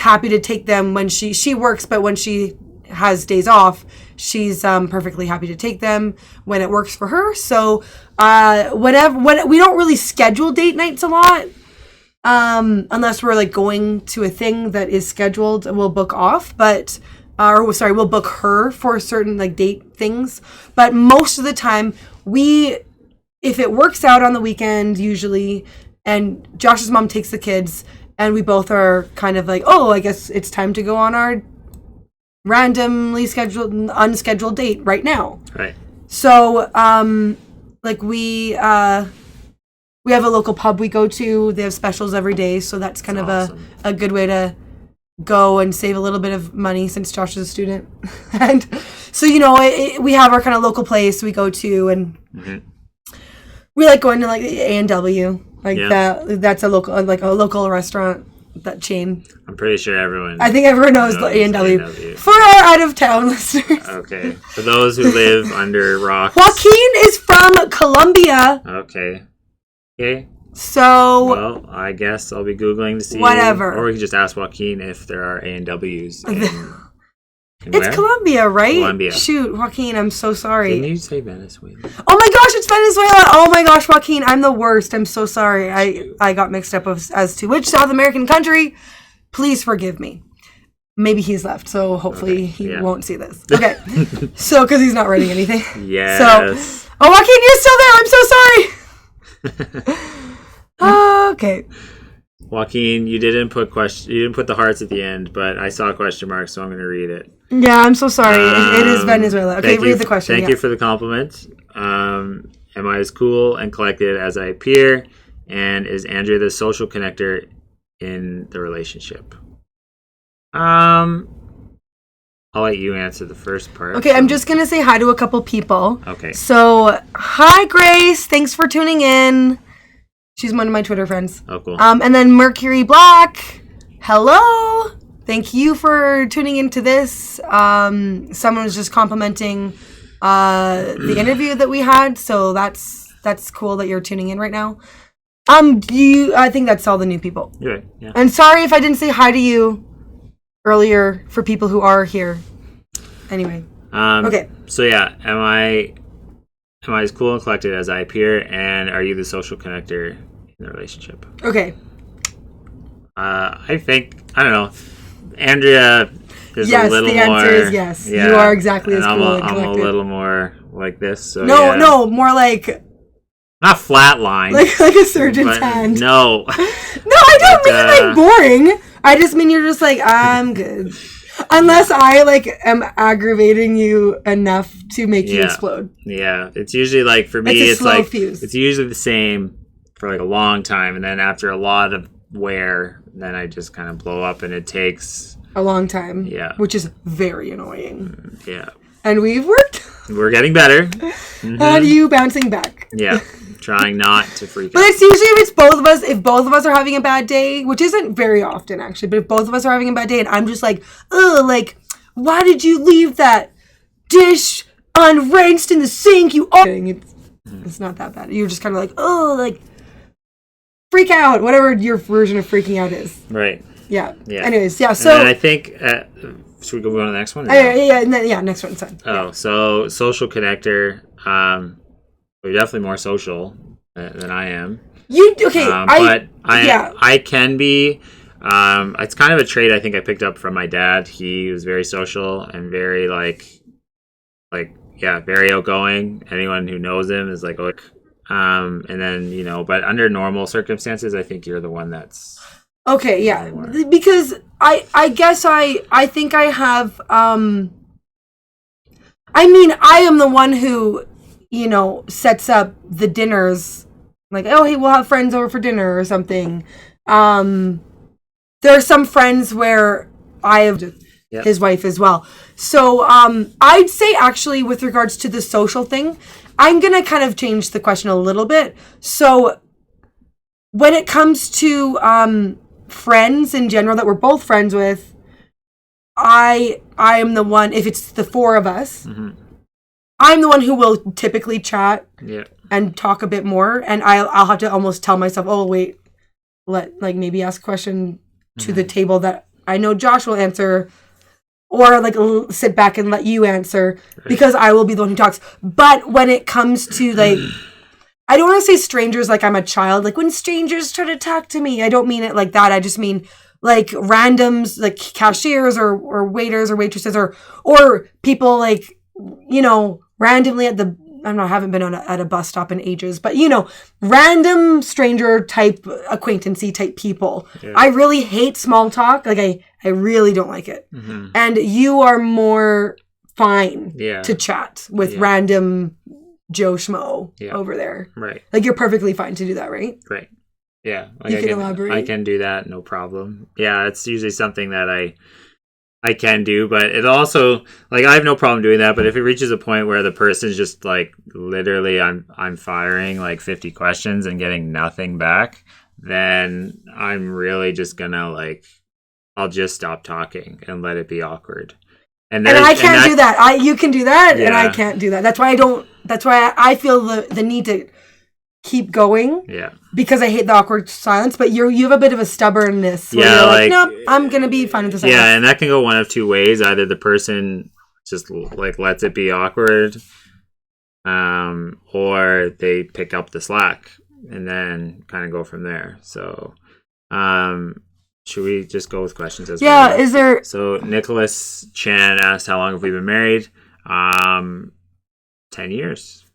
[SPEAKER 1] happy to take them when she works, but when she has days off, she's perfectly happy to take them when it works for her. So when we don't really schedule date nights a lot, unless we're like going to a thing that is scheduled, we'll book off. But we'll book her for certain like date things. But most of the time, if it works out on the weekend usually, and Josh's mom takes the kids, and we both are kind of like, oh, I guess it's time to go on our randomly unscheduled date right now.
[SPEAKER 2] Right.
[SPEAKER 1] So, we have a local pub we go to. They have specials every day, so that's kind of awesome. a good way to go and save a little bit of money since Josh is a student. And so, we have our kind of local place we go to, and we like going to like A&W. That's a local restaurant. That chain.
[SPEAKER 2] I'm pretty sure everyone.
[SPEAKER 1] I think everyone knows the A&W. For our out of town listeners.
[SPEAKER 2] Okay. For those who live under rocks.
[SPEAKER 1] Joaquin is from Colombia.
[SPEAKER 2] Okay.
[SPEAKER 1] So.
[SPEAKER 2] Well, I guess I'll be Googling to see.
[SPEAKER 1] Whatever.
[SPEAKER 2] Or we can just ask Joaquin if there are A&Ws.
[SPEAKER 1] It's Colombia, right?
[SPEAKER 2] Colombia.
[SPEAKER 1] Shoot, Joaquin, I'm so sorry.
[SPEAKER 2] Didn't you say Venezuela?
[SPEAKER 1] Oh my gosh, it's Venezuela. Oh my gosh, Joaquin, I'm the worst. I'm so sorry. I got mixed up as to which South American country. Please forgive me. Maybe he's left, so hopefully he won't see this. Okay. So, because he's not writing anything.
[SPEAKER 2] Yes.
[SPEAKER 1] So, Joaquin, you're still there. I'm so sorry. Okay.
[SPEAKER 2] Joaquin, you didn't put the hearts at the end, but I saw a question mark, so I'm going to read it.
[SPEAKER 1] Yeah, I'm so sorry. It is Venezuela. Okay, read the question.
[SPEAKER 2] Thank you for the compliment. Am I as cool and collected as I appear? And is Andrea the social connector in the relationship? I'll let you answer the first part.
[SPEAKER 1] Okay, I'm just going to say hi to a couple people.
[SPEAKER 2] Okay.
[SPEAKER 1] So, hi, Grace. Thanks for tuning in. She's one of my Twitter friends.
[SPEAKER 2] Oh, cool.
[SPEAKER 1] And then Mercury Black. Hello. Thank you for tuning into this. Someone was just complimenting the interview that we had, so that's cool that you're tuning in right now. I think that's all the new people.
[SPEAKER 2] Good. Yeah.
[SPEAKER 1] And sorry if I didn't say hi to you earlier for people who are here. Anyway. Okay.
[SPEAKER 2] So yeah, am I as cool and collected as I appear, and are you the social connector in the relationship?
[SPEAKER 1] Okay.
[SPEAKER 2] I don't know. Andrea is
[SPEAKER 1] yes,
[SPEAKER 2] a little more...
[SPEAKER 1] Yes, the answer is yes.
[SPEAKER 2] Yeah,
[SPEAKER 1] you are exactly as cool and collected.
[SPEAKER 2] I'm a little more like this. So
[SPEAKER 1] no, more like...
[SPEAKER 2] Not flatline.
[SPEAKER 1] Like a surgeon's hand.
[SPEAKER 2] No.
[SPEAKER 1] No, I don't mean like boring. I just mean you're just like, I'm good. Unless I am aggravating you enough to make you explode.
[SPEAKER 2] Yeah. It's usually like, for me, it's like, fuse. It's usually the same for like a long time. And then after a lot of wear, then I just kind of blow up, and it takes
[SPEAKER 1] a long time.
[SPEAKER 2] Yeah.
[SPEAKER 1] Which is very annoying.
[SPEAKER 2] Yeah.
[SPEAKER 1] And we're getting better.
[SPEAKER 2] Mm-hmm.
[SPEAKER 1] And you bouncing back.
[SPEAKER 2] Yeah. Trying not to freak out.
[SPEAKER 1] But it's usually if both of us are having a bad day, which isn't very often actually, but if both of us are having a bad day and I'm just like, ugh, why did you leave that dish unrinsed in the sink? It's not that bad. You're just kind of like, oh, freak out, whatever your version of freaking out is.
[SPEAKER 2] Right.
[SPEAKER 1] Yeah. Anyways, yeah. So
[SPEAKER 2] and I think, should we go on to the next one?
[SPEAKER 1] Next one. Sorry.
[SPEAKER 2] Oh, so social connector. You're definitely more social than I am. But I can be. It's kind of a trait I think I picked up from my dad. He was very social and very very outgoing. Anyone who knows him is like, look. And then but under normal circumstances, I think you're the one that's
[SPEAKER 1] okay. Yeah, because I guess I think I have. I mean, I am the one who sets up the dinners. Like, oh, hey, we'll have friends over for dinner or something. There are some friends where I have his wife as well. So I'd say actually with regards to the social thing, I'm going to kind of change the question a little bit. So when it comes to friends in general that we're both friends with, I am the one, if it's the four of us, I'm the one who will typically chat and talk a bit more. And I'll have to almost tell myself, oh, wait, maybe ask a question to the table that I know Josh will answer, or sit back and let you answer because I will be the one who talks. But when it comes to I don't want to say strangers like I'm a child. Like when strangers try to talk to me, I don't mean it like that. I just mean like randoms, like cashiers or waiters or waitresses or people randomly at the, I don't know, I haven't been at a bus stop in ages, but random stranger type acquaintancy type people. Yeah. I really hate small talk. Like I really don't like it. Mm-hmm. And you are more fine to chat with random Joe Schmo over there. Right. Like you're perfectly fine to do that, right?
[SPEAKER 2] Right. Yeah.
[SPEAKER 1] You can elaborate.
[SPEAKER 2] I can do that, no problem. Yeah, it's usually something that I can do, but it also I have no problem doing that. But if it reaches a point where the person's just literally I'm firing 50 questions and getting nothing back, then I'm really just gonna I'll just stop talking and let it be awkward.
[SPEAKER 1] And I can't do that. You can do that, and I can't do that. That's why I don't. That's why I feel the need to keep going. Yeah. Because I hate the awkward silence, but you have a bit of a stubbornness. Where you're nope, I'm gonna be fine with the silence.
[SPEAKER 2] Yeah, and that can go one of two ways. Either the person just lets it be awkward, or they pick up the slack and then kind of go from there. So, should we just go with questions as well?
[SPEAKER 1] Yeah, is there...
[SPEAKER 2] So, Nicholas Chan asked, how long have we been married? 10 years.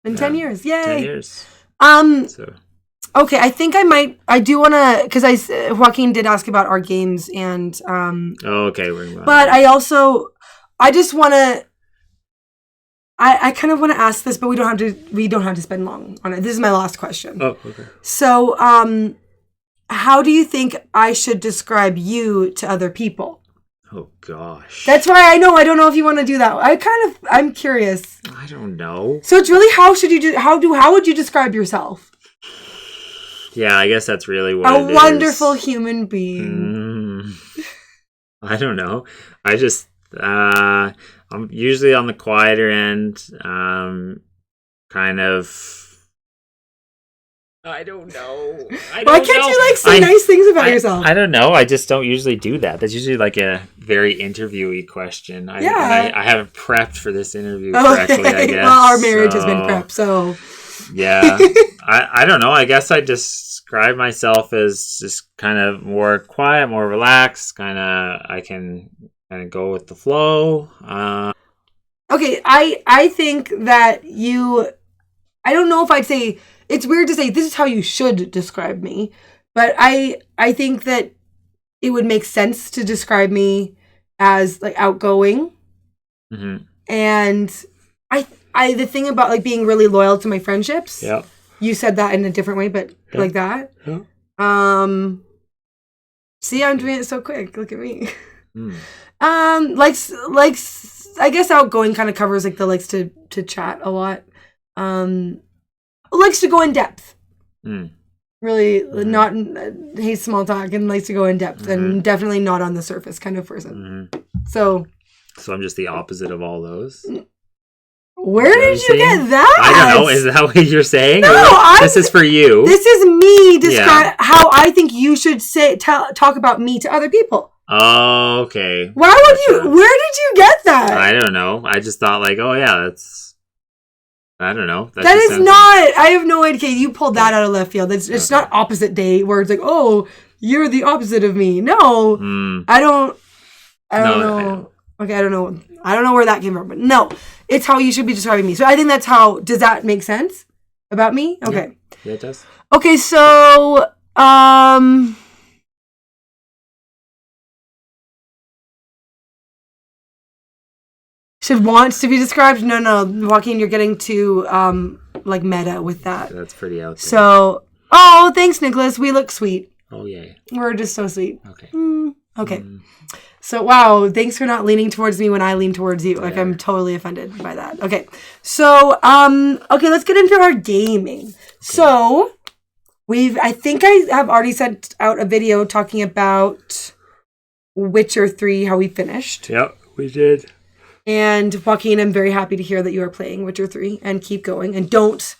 [SPEAKER 1] 10 years, yay!
[SPEAKER 2] 10 years.
[SPEAKER 1] Okay, I think I do want to, because Joaquin did ask about our games and...
[SPEAKER 2] okay.
[SPEAKER 1] But I just want to... I kind of want to ask this, but we don't have to spend long on it. This is my last question.
[SPEAKER 2] Oh, okay.
[SPEAKER 1] So, how do you think I should describe you to other people?
[SPEAKER 2] Oh gosh.
[SPEAKER 1] That's why I don't know if you want to do that. I'm curious.
[SPEAKER 2] I don't know.
[SPEAKER 1] So it's really how would you describe yourself?
[SPEAKER 2] Yeah, I guess that's really what it is.
[SPEAKER 1] A wonderful human being.
[SPEAKER 2] I don't know. I just I'm usually on the quieter end. Kind of. I don't know.
[SPEAKER 1] Why can't you say nice things about yourself?
[SPEAKER 2] I don't know. I just don't usually do that. That's usually a very interview-y question. I haven't prepped for this interview correctly, I guess.
[SPEAKER 1] Well, our marriage has been prepped, so...
[SPEAKER 2] Yeah. I don't know. I guess I describe myself as just kind of more quiet, more relaxed. I can kind of go with the flow.
[SPEAKER 1] Okay, I think that you... I don't know if I'd say... It's weird to say this is how you should describe me, but I think that it would make sense to describe me as outgoing. Mm-hmm. And I the thing about being really loyal to my friendships.
[SPEAKER 2] Yeah.
[SPEAKER 1] You said that in a different way, but like that. Yeah. See, I'm doing it so quick. Look at me. Mm. I guess outgoing kind of covers the likes to chat a lot. Likes to go in depth. Mm. Really, not hates small talk and likes to go in depth, and definitely not on the surface kind of person. Mm-hmm. So
[SPEAKER 2] I'm just the opposite of all those.
[SPEAKER 1] Where did you get that?
[SPEAKER 2] I don't know. Is that what you're saying?
[SPEAKER 1] No,
[SPEAKER 2] this is for you.
[SPEAKER 1] This is me describe how I think you should talk about me to other people.
[SPEAKER 2] Oh, okay.
[SPEAKER 1] Why would you? Where did you get that?
[SPEAKER 2] I don't know. I just thought oh yeah, I don't know.
[SPEAKER 1] That is not. I have no idea. You pulled that out of left field. It's not opposite day where it's like, oh, you're the opposite of me. No, I don't know. Okay, I don't know. I don't know where that came from, but no, it's how you should be describing me. So I think that's how. Does that make sense about me? Okay.
[SPEAKER 2] Yeah, it does.
[SPEAKER 1] Okay, so should wants to be described? No, Joaquin, you're getting too like meta with that.
[SPEAKER 2] That's pretty out there.
[SPEAKER 1] So, oh, thanks, Nicholas. We look sweet.
[SPEAKER 2] Oh yay.
[SPEAKER 1] We're just so sweet.
[SPEAKER 2] Okay.
[SPEAKER 1] Okay. So, wow, thanks for not leaning towards me when I lean towards you. Like, I'm totally offended by that. Okay. So, okay, let's get into our gaming. Okay. So, I think I have already sent out a video talking about Witcher 3, how we finished.
[SPEAKER 2] Yep, we did.
[SPEAKER 1] And Joaquin, I'm very happy to hear that you are playing Witcher 3 and keep going. And don't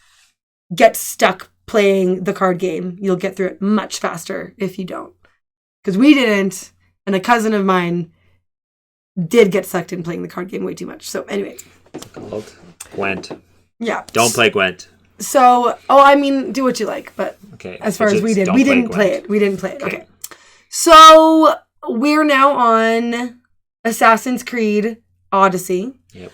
[SPEAKER 1] get stuck playing the card game. You'll get through it much faster if you don't. Because we didn't. And a cousin of mine did get sucked in playing the card game way too much. So anyway.
[SPEAKER 2] It's called Gwent.
[SPEAKER 1] Yeah.
[SPEAKER 2] Don't play Gwent.
[SPEAKER 1] So, I mean, do what you like. But
[SPEAKER 2] okay.
[SPEAKER 1] As far as we didn't play it. We didn't play it. Okay. So we're now on Assassin's Creed Odyssey.
[SPEAKER 2] Yep.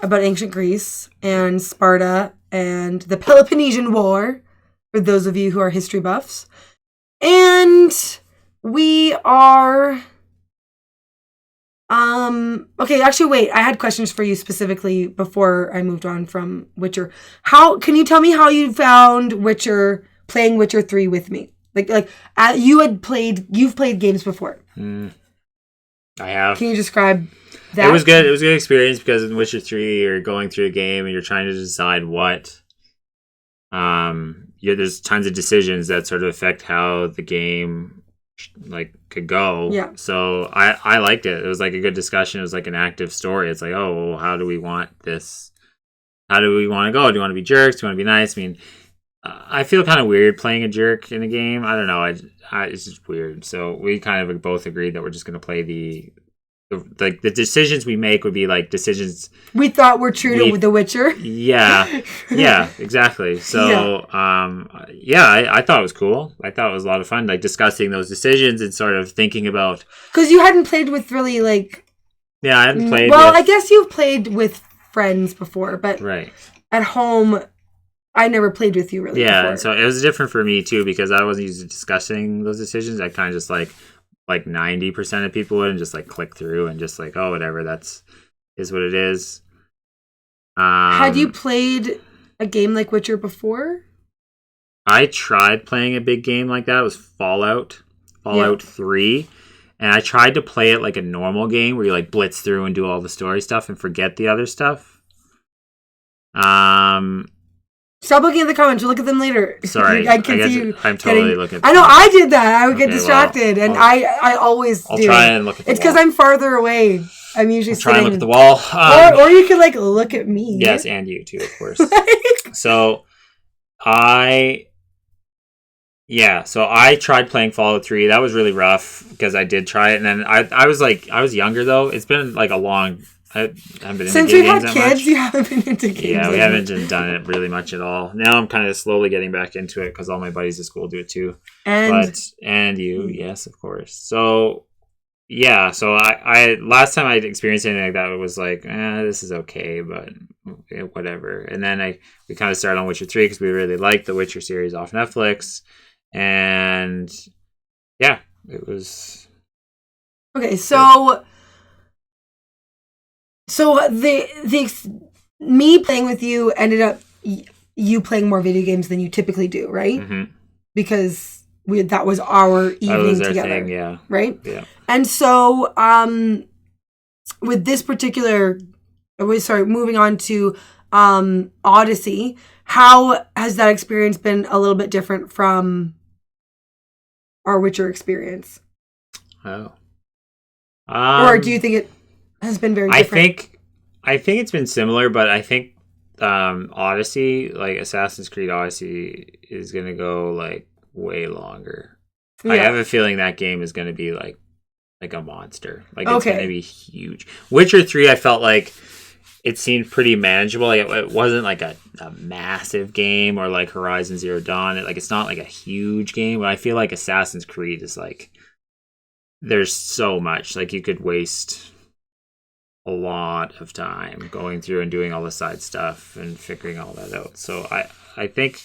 [SPEAKER 1] About ancient Greece and Sparta and the Peloponnesian War, for those of you who are history buffs. And we are okay, actually wait, I had questions for you specifically before I moved on from Witcher. Can you tell me how you found playing Witcher 3 with me? You've played games before.
[SPEAKER 2] I have.
[SPEAKER 1] Can you describe that?
[SPEAKER 2] It was good. It was a good experience because in Witcher 3 you're going through a game and you're trying to decide what there's tons of decisions that sort of affect how the game could go.
[SPEAKER 1] Yeah.
[SPEAKER 2] So I liked it. It was like a good discussion. It was like an active story. It's like, oh, well, how do we want this? How do we want to go? Do you want to be jerks? Do you want to be nice? I mean, I feel kind of weird playing a jerk in a game. I don't know. It's just weird. So we kind of both agreed that we're just going to play the decisions we make would be like decisions
[SPEAKER 1] we thought were true to The Witcher.
[SPEAKER 2] Yeah, exactly. So, I thought it was cool. I thought it was a lot of fun, like discussing those decisions and sort of thinking about.
[SPEAKER 1] Because you hadn't played with really
[SPEAKER 2] Yeah, I hadn't played.
[SPEAKER 1] Well, I guess you've played with friends before, but
[SPEAKER 2] right
[SPEAKER 1] at home, I never played with you really.
[SPEAKER 2] Yeah,
[SPEAKER 1] before.
[SPEAKER 2] And so it was different for me too because I wasn't used to discussing those decisions. I kind of just like 90% of people would and just click through and just oh, whatever, is what it is.
[SPEAKER 1] Had you played a game like Witcher before?
[SPEAKER 2] I tried playing a big game like that. It was Fallout 3. And I tried to play it like a normal game where you blitz through and do all the story stuff and forget the other stuff.
[SPEAKER 1] Stop looking at the comments. We'll look at them later.
[SPEAKER 2] Sorry.
[SPEAKER 1] I can see you.
[SPEAKER 2] I'm totally looking at
[SPEAKER 1] I know, I did that. I would get distracted.
[SPEAKER 2] Well,
[SPEAKER 1] and I always do.
[SPEAKER 2] I'll try and look at the
[SPEAKER 1] It's because I'm farther away. I'm usually
[SPEAKER 2] try and look at the
[SPEAKER 1] wall. Or you could look at me.
[SPEAKER 2] Yes, and you too, of course. So I tried playing Fallout 3. That was really rough because I did try it. And then I was younger though. It's been a long... I haven't been
[SPEAKER 1] Since we've had kids, you haven't been into games.
[SPEAKER 2] Yeah, we haven't done it really much at all. Now I'm kind of slowly getting back into it because all my buddies at school do it too. And you, yes, of course. So yeah, so I last time I experienced anything like that, it was this is okay, but whatever. And then we kind of started on Witcher 3 because we really liked the Witcher series off Netflix, and yeah, it was
[SPEAKER 1] okay. So. So me playing with you ended up you playing more video games than you typically do, right?
[SPEAKER 2] Mm-hmm.
[SPEAKER 1] Because that was our evening together,
[SPEAKER 2] thing, yeah.
[SPEAKER 1] Right?
[SPEAKER 2] Yeah.
[SPEAKER 1] And so with this particular, moving on to Odyssey, how has that experience been a little bit different from our Witcher experience?
[SPEAKER 2] Oh.
[SPEAKER 1] Or do you think it has been very different?
[SPEAKER 2] I think it's been similar, but I think Odyssey, Assassin's Creed Odyssey, is going to go way longer. Yeah. I have a feeling that game is going to be like a monster. It's going to be huge. Witcher 3, I felt it seemed pretty manageable. Like it wasn't like a massive game or like Horizon Zero Dawn. It's not like a huge game, but I feel like Assassin's Creed is like, there's so much. Like you could waste a lot of time going through and doing all the side stuff and figuring all that out. So I think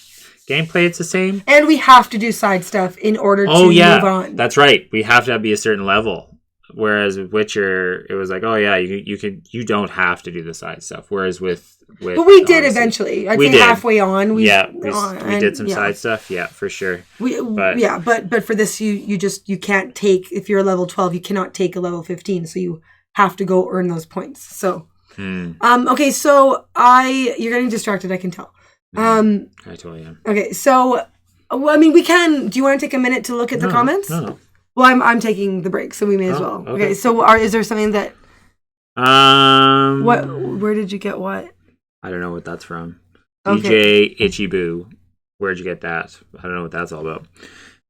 [SPEAKER 2] gameplay it's the same.
[SPEAKER 1] And we have to do side stuff in order to move on.
[SPEAKER 2] That's right. We have to be a certain level. Whereas with Witcher, it was like, oh yeah, you don't have to do the side stuff. Whereas with
[SPEAKER 1] but we did eventually. I'd say halfway on. We
[SPEAKER 2] did some side stuff. Yeah, for sure.
[SPEAKER 1] But for this, you can't take, if you're a level 12, you cannot take a level 15. So you have to go earn those points. So, okay. So you're getting distracted. I can tell.
[SPEAKER 2] I totally am.
[SPEAKER 1] Okay. So, I mean, we can. Do you want to take a minute to look at the comments?
[SPEAKER 2] No.
[SPEAKER 1] Well, I'm taking the break, so we may as well. Okay. So, is there something that? Where did you get what?
[SPEAKER 2] I don't know what that's from. DJ Itchy Boo. Where'd you get that? I don't know what that's all about.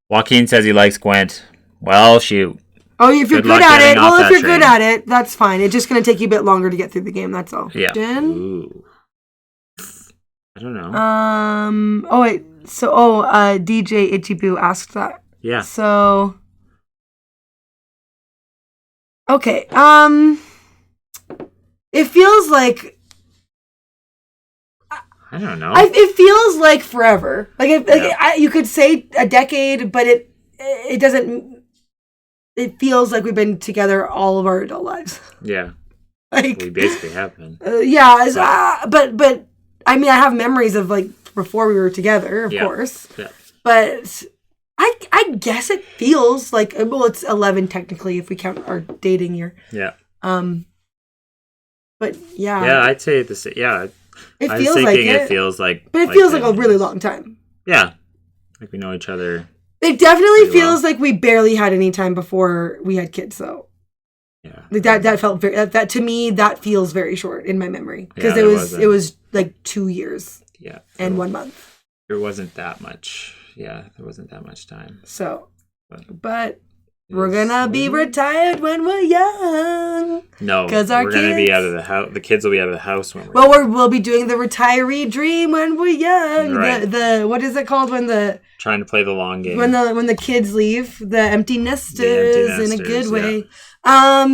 [SPEAKER 2] Joaquin says he likes Gwent. Well, shoot.
[SPEAKER 1] Oh, if you're good at it. Well, if you're good at it, that's fine. It's just going to take you a bit longer to get through the game. That's all.
[SPEAKER 2] Yeah.
[SPEAKER 1] Ooh.
[SPEAKER 2] I don't know.
[SPEAKER 1] Oh wait. So DJ Itchy Boo asked that.
[SPEAKER 2] Yeah.
[SPEAKER 1] So. Okay. It feels like.
[SPEAKER 2] I don't know.
[SPEAKER 1] It feels like forever. You could say a decade, but it doesn't. It feels like we've been together all of our adult lives.
[SPEAKER 2] Yeah. We basically have been.
[SPEAKER 1] But I mean, I have memories of before we were together, of course. Yeah. But I guess it feels like, well, it's 11 technically if we count our dating year.
[SPEAKER 2] Yeah.
[SPEAKER 1] But yeah.
[SPEAKER 2] Yeah, I'd say the same. Yeah.
[SPEAKER 1] It feels like
[SPEAKER 2] it feels like.
[SPEAKER 1] But it feels like a really long time.
[SPEAKER 2] Yeah. Like we know each other.
[SPEAKER 1] It definitely feels like we barely had any time before we had kids, though.
[SPEAKER 2] Yeah.
[SPEAKER 1] That felt very, that to me, that feels very short in my memory. Because it was like 2 years.
[SPEAKER 2] Yeah.
[SPEAKER 1] And 1 month.
[SPEAKER 2] There wasn't that much. Yeah, there wasn't that much time.
[SPEAKER 1] So, but we're gonna be retired when we're young.
[SPEAKER 2] No, because we're gonna be out of the house. The kids will be out of the house when we're.
[SPEAKER 1] Well, we'll be doing the retiree dream when we're young. Right. The what is it called when the
[SPEAKER 2] trying to play the long game
[SPEAKER 1] when the kids leave, the empty nesters in a good way. Yeah.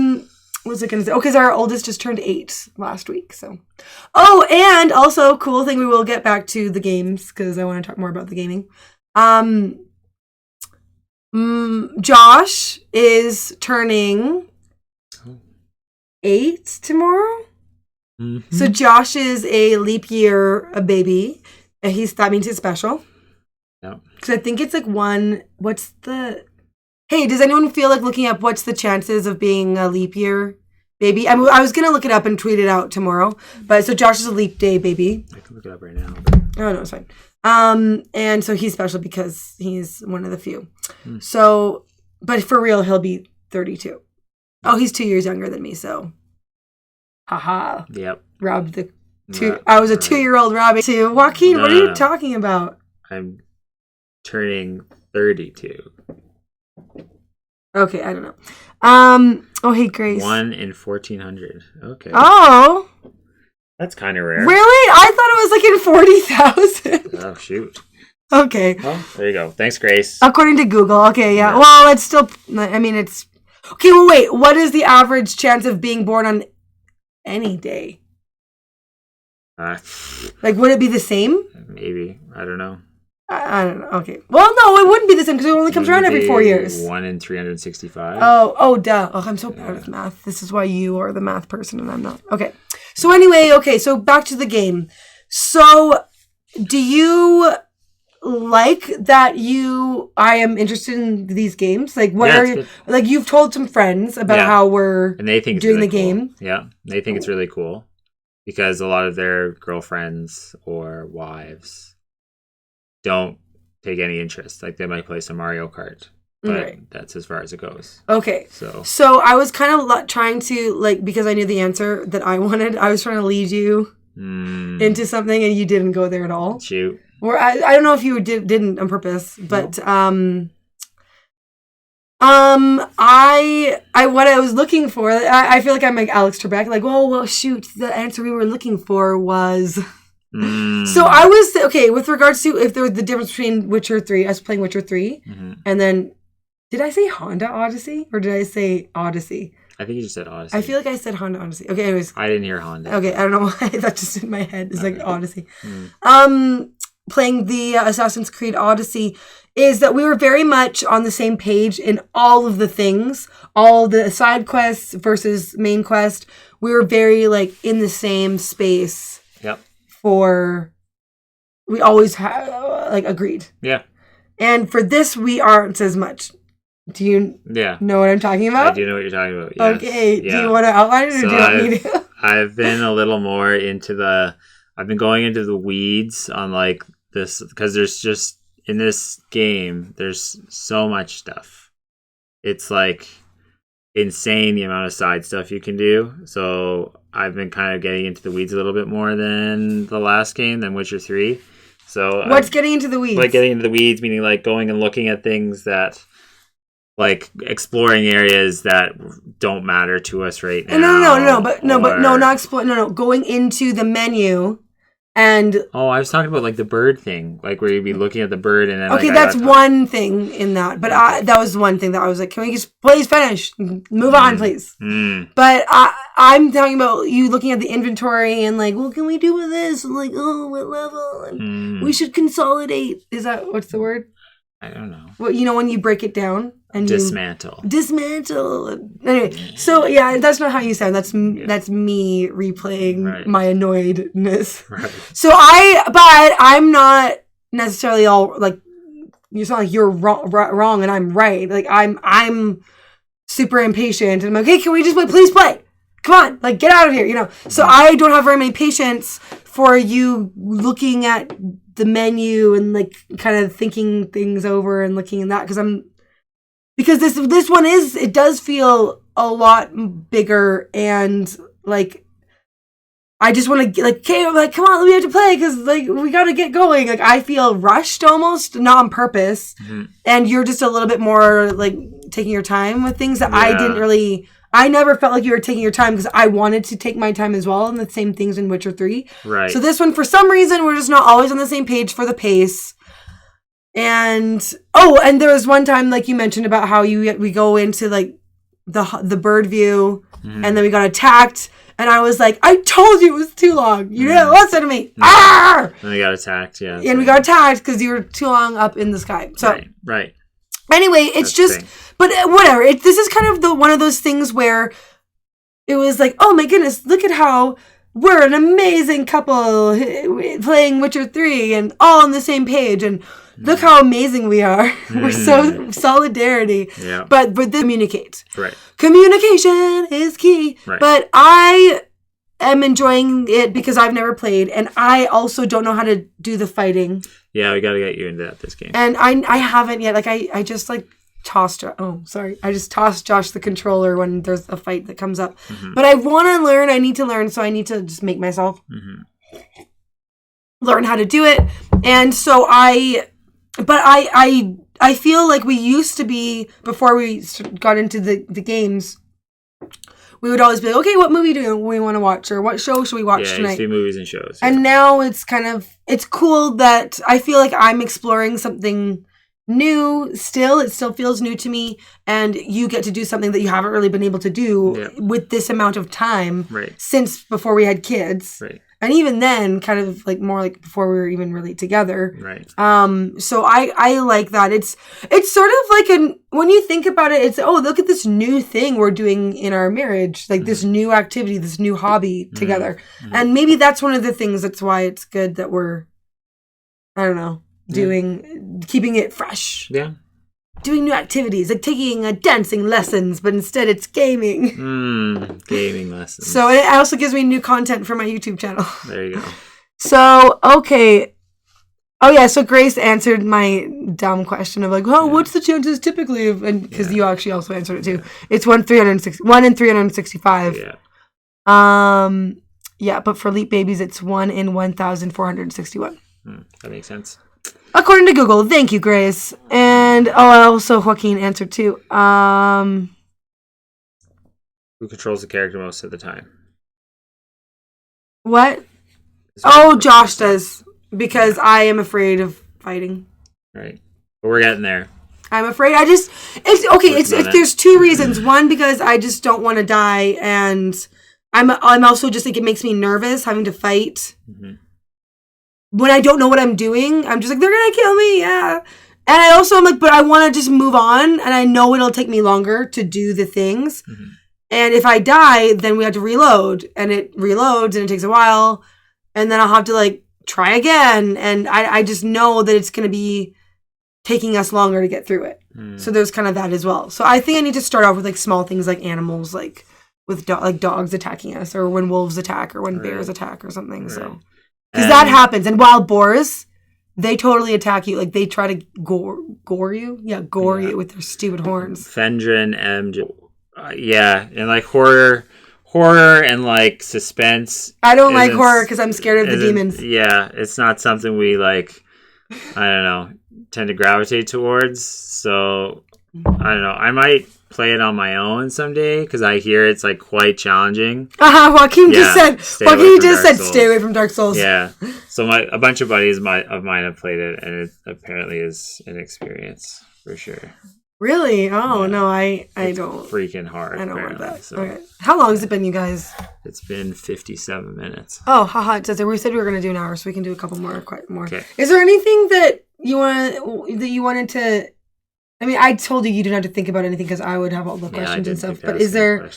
[SPEAKER 1] What was I gonna say? Oh, because our oldest just turned 8 last week. So, and also cool thing, we will get back to the games because I want to talk more about the gaming. Josh is turning 8 tomorrow. Mm-hmm. So Josh is a leap year baby. And that means he's special.
[SPEAKER 2] Yeah.
[SPEAKER 1] Because I think it's hey, does anyone feel like looking up what's the chances of being a leap year baby? I mean, I was going to look it up and tweet it out tomorrow. But so Josh is a leap day baby.
[SPEAKER 2] I can look it up right now.
[SPEAKER 1] Oh, no, it's fine. And so he's special because he's one of the few. So, but for real, he'll be 32. Oh, he's 2 years younger than me, so. Haha.
[SPEAKER 2] Yep.
[SPEAKER 1] Robbed the two. I was a 2-year-old robbing too. Joaquin, what are you talking about?
[SPEAKER 2] I'm turning 32.
[SPEAKER 1] Okay, I don't know. Oh, hey, Grace.
[SPEAKER 2] 1 in 1,400. Okay.
[SPEAKER 1] Oh.
[SPEAKER 2] That's kind of rare.
[SPEAKER 1] Really? I thought it was like in 40,000.
[SPEAKER 2] Oh, shoot.
[SPEAKER 1] Okay.
[SPEAKER 2] Well, there you go. Thanks, Grace.
[SPEAKER 1] According to Google. Okay, yeah. Well, it's still, I mean, it's... Okay, well, wait. What is the average chance of being born on any day? Would it be the same?
[SPEAKER 2] Maybe. I don't know.
[SPEAKER 1] I don't know. Okay. Well, no, it wouldn't be the same because it only comes around every 4 years.
[SPEAKER 2] 1 in 365.
[SPEAKER 1] Oh, duh. Oh, I'm so bad with math. This is why you are the math person and I'm not. Okay. So anyway, so back to the game. So do you like that I am interested in these games? Like what are you, like you've told some friends about how we're
[SPEAKER 2] and they think it's
[SPEAKER 1] doing
[SPEAKER 2] really
[SPEAKER 1] the game.
[SPEAKER 2] Cool. Yeah. They think it's really cool because a lot of their girlfriends or wives don't take any interest. Like they might play some Mario Kart, but that's as far as it goes.
[SPEAKER 1] Okay. So I was kind of trying to because I knew the answer that I wanted. I was trying to lead you into something, and you didn't go there at all.
[SPEAKER 2] Shoot.
[SPEAKER 1] Or I don't know if you didn't on purpose, but What I was looking for, I feel like I'm like Alex Trebek, like, well, shoot, the answer we were looking for was. So I was okay with regards to if there was the difference between Witcher 3, us playing Witcher 3, and then did I say Honda Odyssey or did I say Odyssey?
[SPEAKER 2] I think you just said Odyssey.
[SPEAKER 1] I feel like I said Honda Odyssey. Okay, anyways.
[SPEAKER 2] I didn't hear Honda.
[SPEAKER 1] Okay, I don't know why that's just in my head. It's like Odyssey. Playing the Assassin's Creed Odyssey is that we were very much on the same page in all of the things, all the side quests versus main quest. We were very like in the same space.
[SPEAKER 2] Yep.
[SPEAKER 1] We always like agreed.
[SPEAKER 2] Yeah.
[SPEAKER 1] And for this, we aren't as much. Do you know what I'm talking about?
[SPEAKER 2] I do know what you're talking about. Yes.
[SPEAKER 1] Okay. Yeah. Do you want to outline it or do you want me to?
[SPEAKER 2] I've been a little more I've been going into the weeds on like this because there's just in this game, there's so much stuff. It's like insane the amount of side stuff you can do. So I've been kind of getting into the weeds a little bit more than the last game, than Witcher 3. So
[SPEAKER 1] what's getting into the weeds?
[SPEAKER 2] Like getting into the weeds, meaning like going and looking at things that, like exploring areas that don't matter to us right now. Going into the menu. And I was talking about like the bird thing, like where you'd be looking at the bird and then
[SPEAKER 1] okay, that's one thing in that. But that was one thing that I was like, can we just please finish, move on, please? But I'm talking about you looking at the inventory and like, well, can we do with this? And like, oh, what level? And we should consolidate. Is that what's the word?
[SPEAKER 2] I don't know.
[SPEAKER 1] Well, you know when you break it down and
[SPEAKER 2] dismantle.
[SPEAKER 1] Anyway, so yeah, that's not how you sound. That's me replaying my annoyedness. Right. So I'm not necessarily all like you sound like you're wrong and I'm right. Like I'm super impatient and I'm like, okay, can we just please play? Come on, like get out of here, you know. So I don't have very many patience for you looking at the menu and like kind of thinking things over and looking at that because this one it does feel a lot bigger and like I just want to like okay, like come on, we have to play because like we got to get going. Like I feel rushed almost, not on purpose, and you're just a little bit more like taking your time with things that I never felt like you were taking your time because I wanted to take my time as well, and the same things in Witcher 3.
[SPEAKER 2] Right.
[SPEAKER 1] So this one, for some reason, we're just not always on the same page for the pace. And there was one time, like you mentioned, about how we go into like the bird view, and then we got attacked, and I was like, I told you it was too long. You didn't listen to me.
[SPEAKER 2] And we got attacked, yeah.
[SPEAKER 1] And we got attacked because you were too long up in the sky. So
[SPEAKER 2] right.
[SPEAKER 1] Anyway, it's just, but whatever. This is kind of one of those things where it was like, oh my goodness, look at how we're an amazing couple playing Witcher 3 and all on the same page, and look how amazing we are. We're so solidarity.
[SPEAKER 2] Yeah.
[SPEAKER 1] But communicate.
[SPEAKER 2] Right.
[SPEAKER 1] Communication is key.
[SPEAKER 2] Right.
[SPEAKER 1] But I am enjoying it because I've never played, and I also don't know how to do the fighting.
[SPEAKER 2] Yeah, we got to get you into that this game.
[SPEAKER 1] And I haven't yet. Like I just like tossed. I just tossed Josh the controller when there's a fight that comes up. But I want to learn. I need to learn. So I need to just make myself learn how to do it. And so I feel like we used to be before we got into the games. We would always be like, okay, what movie do we want to watch? Or what show should we watch tonight? Yeah,
[SPEAKER 2] used to be movies and shows.
[SPEAKER 1] Yeah. And now it's it's cool that I feel like I'm exploring something new still. It still feels new to me. And you get to do something that you haven't really been able to do with this amount of time since before we had kids. Right. And even then, kind of like more like before we were even really together.
[SPEAKER 2] Right.
[SPEAKER 1] So I like that. It's sort of like when you think about it, it's, look at this new thing we're doing in our marriage, like this new activity, this new hobby together. And maybe that's one of the things that's why it's good that we're, I don't know, keeping it fresh.
[SPEAKER 2] Yeah.
[SPEAKER 1] Doing new activities, like taking dancing lessons, but instead it's gaming.
[SPEAKER 2] Gaming lessons.
[SPEAKER 1] So it also gives me new content for my YouTube channel.
[SPEAKER 2] There you go.
[SPEAKER 1] So, okay. Oh, yeah, so Grace answered my dumb question of like, what's the chances typically of, and because you actually also answered it too. It's 1 in 365.
[SPEAKER 2] Yeah.
[SPEAKER 1] Yeah, but for leap babies, it's 1 in 1,461.
[SPEAKER 2] That makes sense.
[SPEAKER 1] According to Google. Thank you, Grace. And And also Joaquin answered too.
[SPEAKER 2] Who controls the character most of the time?
[SPEAKER 1] What? Oh, Josh does, because I am afraid of fighting.
[SPEAKER 2] Right, but we're getting there.
[SPEAKER 1] I'm afraid. There's two reasons. One, because I just don't want to die, and I'm also just like, it makes me nervous having to fight. Mm-hmm. When I don't know what I'm doing, I'm just like, they're gonna kill me, yeah. And I also am like, but I want to just move on, and I know it'll take me longer to do the things. Mm-hmm. And if I die, then we have to reload, and it reloads, and it takes a while, and then I'll have to like try again, and I just know that it's gonna be taking us longer to get through it. So there's kind of that as well. So I think I need to start off with like small things like animals, like with like dogs attacking us, or when wolves attack, or when bears attack or something. Right. So because that happens, and wild boars, they totally attack you. Like they try to gore you. Yeah, gore you with their stupid horns.
[SPEAKER 2] Fendrin, and like horror and like suspense.
[SPEAKER 1] I don't like horror because I'm scared of the demons.
[SPEAKER 2] Yeah, it's not something we like. I don't know. Tend to gravitate towards. So I don't know. I might play it on my own someday because I hear it's like quite challenging.
[SPEAKER 1] Joaquin just said stay away from Dark Souls.
[SPEAKER 2] Yeah. So a bunch of buddies of mine have played it, and it apparently is an experience for sure.
[SPEAKER 1] Really? Oh, yeah. No, I don't.
[SPEAKER 2] Freaking hard.
[SPEAKER 1] I don't want that. So. Okay. How long has it been, you guys?
[SPEAKER 2] It's been 57 minutes.
[SPEAKER 1] Oh, haha. It says we said we were going to do an hour, so we can do a couple more.
[SPEAKER 2] Okay.
[SPEAKER 1] Is there anything that you wanted to? I mean, I told you didn't have to think about anything because I would have all the questions and stuff. But is there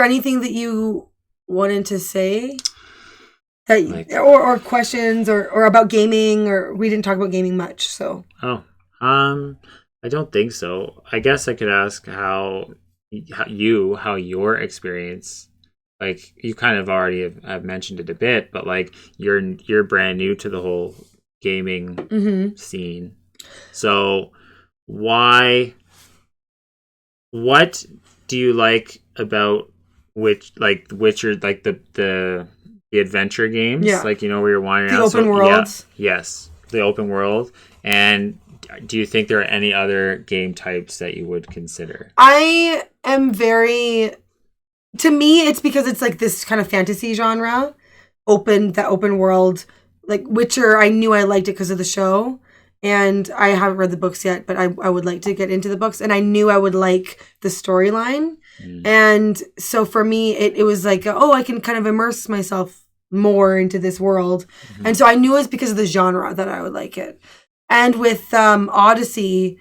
[SPEAKER 1] anything that you wanted to say? That or questions or about gaming, or we didn't talk about gaming much, so.
[SPEAKER 2] Oh. I don't think so. I guess I could ask how your experience, like you kind of already have mentioned it a bit, but like you're brand new to the whole gaming scene. So what do you like about Witcher, like the adventure games? Yeah. Like, where you're wandering
[SPEAKER 1] out. The open worlds.
[SPEAKER 2] Yeah, yes. The open world. And do you think there are any other game types that you would consider?
[SPEAKER 1] I am to me, it's because it's like this kind of fantasy genre, open world. Like Witcher, I knew I liked it because of the show, and I haven't read the books yet, but I would like to get into the books, and I knew I would like the storyline. And so for me, it was like, I can kind of immerse myself more into this world. And so I knew it was because of the genre that I would like it. And with Odyssey,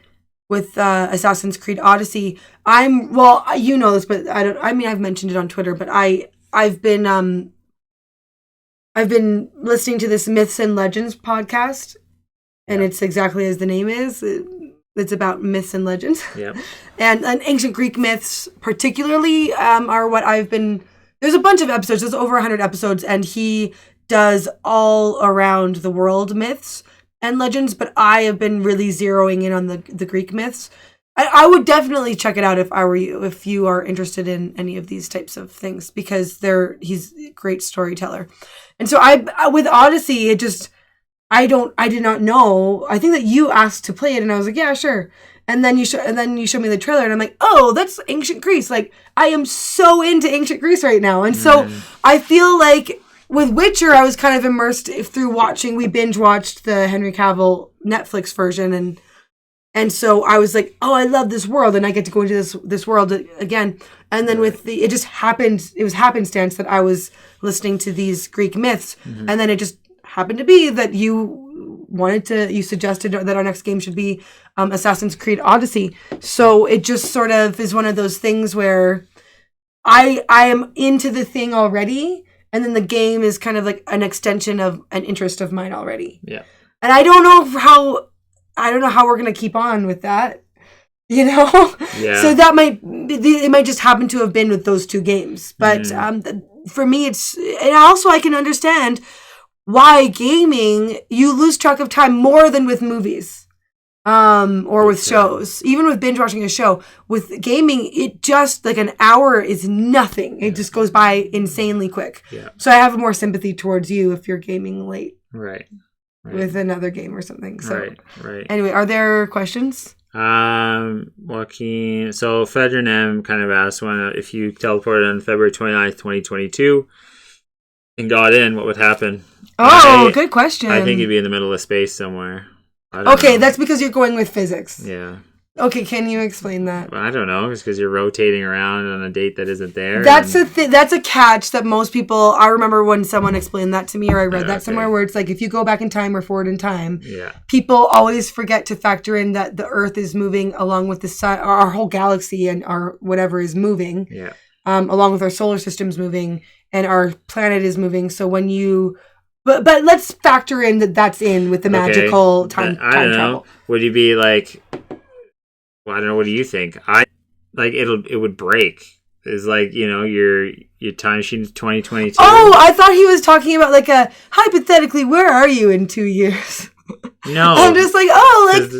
[SPEAKER 1] with Assassin's Creed Odyssey, you know this, but I've mentioned it on Twitter, but I've been listening to this Myths and Legends podcast, and it's exactly as the name is. It's about myths and legends.
[SPEAKER 2] Yeah.
[SPEAKER 1] And ancient Greek myths particularly are what I've been. There's a bunch of episodes. There's over 100 episodes, and he does all around the world myths and legends, but I have been really zeroing in on the Greek myths. I would definitely check it out if I were you, if you are interested in any of these types of things, because he's a great storyteller. And so with Odyssey, I did not know. I think that you asked to play it, and I was like, yeah, sure. And then you showed me the trailer, and I'm like, oh, that's ancient Greece. Like, I am so into ancient Greece right now. And so I feel like with Witcher, I was kind of immersed through watching. We binge watched the Henry Cavill Netflix version, and so I was like, oh, I love this world, and I get to go into this world again. And then it just happened. It was happenstance that I was listening to these Greek myths, and then it just happened to be that you suggested that our next game should be Assassin's Creed Odyssey. So it just sort of is one of those things where I am into the thing already. And then the game is kind of like an extension of an interest of mine already.
[SPEAKER 2] Yeah.
[SPEAKER 1] And I don't know how we're going to keep on with that, Yeah. So it might just happen to have been with those two games. But for me, and also I can understand why gaming, you lose track of time more than with movies. Or with shows, even with binge watching a show. With gaming, it just like an hour is nothing. It just goes by insanely quick.
[SPEAKER 2] Yeah.
[SPEAKER 1] So I have more sympathy towards you if you're gaming late.
[SPEAKER 2] Right.
[SPEAKER 1] With another game or something. So
[SPEAKER 2] right.
[SPEAKER 1] Anyway, are there questions?
[SPEAKER 2] Joaquin. So Fedrin M kind of asked one if you teleported on February 29th, 2022 and got in, what would happen?
[SPEAKER 1] Good question.
[SPEAKER 2] I think you'd be in the middle of space somewhere. I don't
[SPEAKER 1] Okay,
[SPEAKER 2] know.
[SPEAKER 1] that's because you're going with physics.
[SPEAKER 2] Yeah.
[SPEAKER 1] Okay, can you explain that?
[SPEAKER 2] I don't know. It's because you're rotating around on a date that isn't there.
[SPEAKER 1] That's that's a catch that most people. I remember when someone explained that to me, or I read that somewhere, where it's like if you go back in time or forward in time, people always forget to factor in that the Earth is moving along with the sun, our whole galaxy and our whatever is moving.
[SPEAKER 2] Yeah.
[SPEAKER 1] Along with our solar system's moving and our planet is moving. So when you, but let's factor in that that's in with the magical time travel.
[SPEAKER 2] Would you be like? Well, I don't know. What do you think? It would break. It's like, your time machine is 2022.
[SPEAKER 1] Oh, I thought he was talking about like a hypothetically, where are you in 2 years?
[SPEAKER 2] No.
[SPEAKER 1] I'm just like, what would we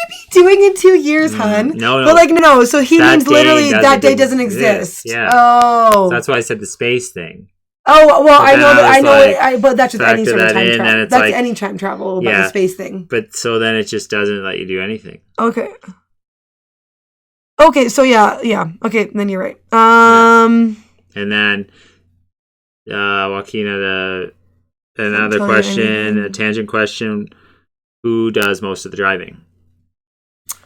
[SPEAKER 1] be doing in 2 years, hun?
[SPEAKER 2] No.
[SPEAKER 1] But no. So he means literally that day doesn't exist.
[SPEAKER 2] Yeah.
[SPEAKER 1] Oh.
[SPEAKER 2] So that's why I said the space thing.
[SPEAKER 1] Oh, well, I know but that's just any sort of time travel. That's
[SPEAKER 2] like,
[SPEAKER 1] any time travel about the space thing.
[SPEAKER 2] But so then it just doesn't let you do anything.
[SPEAKER 1] Okay, so yeah. Okay, then you're right.
[SPEAKER 2] And then Joaquin had another question, a tangent question. Who does most of the driving?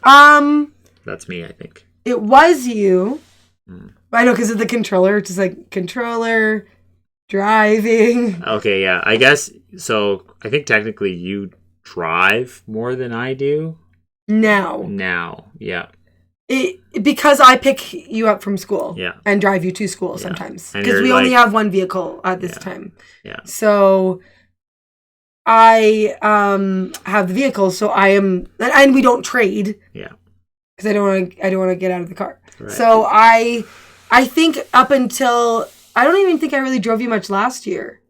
[SPEAKER 2] That's me, I think.
[SPEAKER 1] It was you. I know, because of the controller. Just like controller, driving.
[SPEAKER 2] Okay, yeah. I guess, so I think technically you drive more than I do. Now, yeah.
[SPEAKER 1] Because I pick you up from school and drive you to school sometimes. Because we only have one vehicle at this time.
[SPEAKER 2] Yeah.
[SPEAKER 1] So I have the vehicle, so I am, and we don't trade.
[SPEAKER 2] Yeah.
[SPEAKER 1] Because I don't want to get out of the car.
[SPEAKER 2] Right.
[SPEAKER 1] So I think up until, I don't even think I really drove you much last year.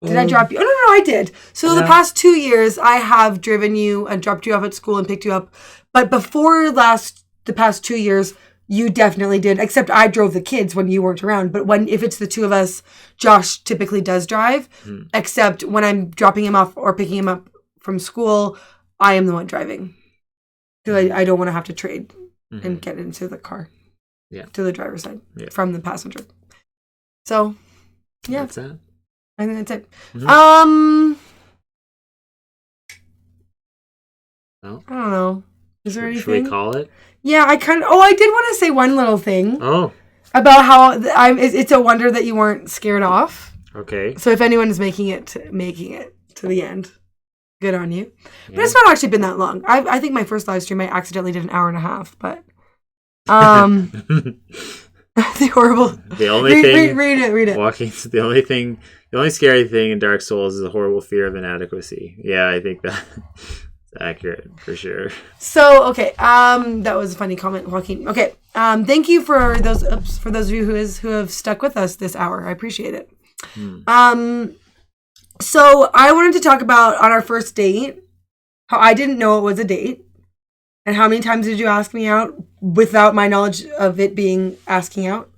[SPEAKER 1] Did I drop you? Oh, no, I did. So the past 2 years, I have driven you and dropped you off at school and picked you up. But before the past 2 years, you definitely did. Except I drove the kids when you weren't around. But if it's the two of us, Josh typically does drive. Except when I'm dropping him off or picking him up from school, I am the one driving. Because I don't want to have to trade and get into the car.
[SPEAKER 2] Yeah.
[SPEAKER 1] To the driver's side from the passenger. So, yeah.
[SPEAKER 2] That's that.
[SPEAKER 1] I think that's it.
[SPEAKER 2] No?
[SPEAKER 1] I don't know. Is there anything?
[SPEAKER 2] Should we call it?
[SPEAKER 1] Yeah, I did want to say one little thing.
[SPEAKER 2] Oh.
[SPEAKER 1] About how it's a wonder that you weren't scared off.
[SPEAKER 2] Okay.
[SPEAKER 1] So if anyone is making it to the end, good on you. Yeah. But it's not actually been that long. I think my first live stream I accidentally did an hour and a half, but the horrible.
[SPEAKER 2] The only thing.
[SPEAKER 1] Read it.
[SPEAKER 2] The only scary thing in Dark Souls is a horrible fear of inadequacy. Yeah, I think that's accurate for sure.
[SPEAKER 1] So okay, that was a funny comment, Joaquin. Okay, thank you for those of you who have stuck with us this hour. I appreciate it. So I wanted to talk about on our first date how I didn't know it was a date. And how many times did you ask me out without my knowledge of it being asking out?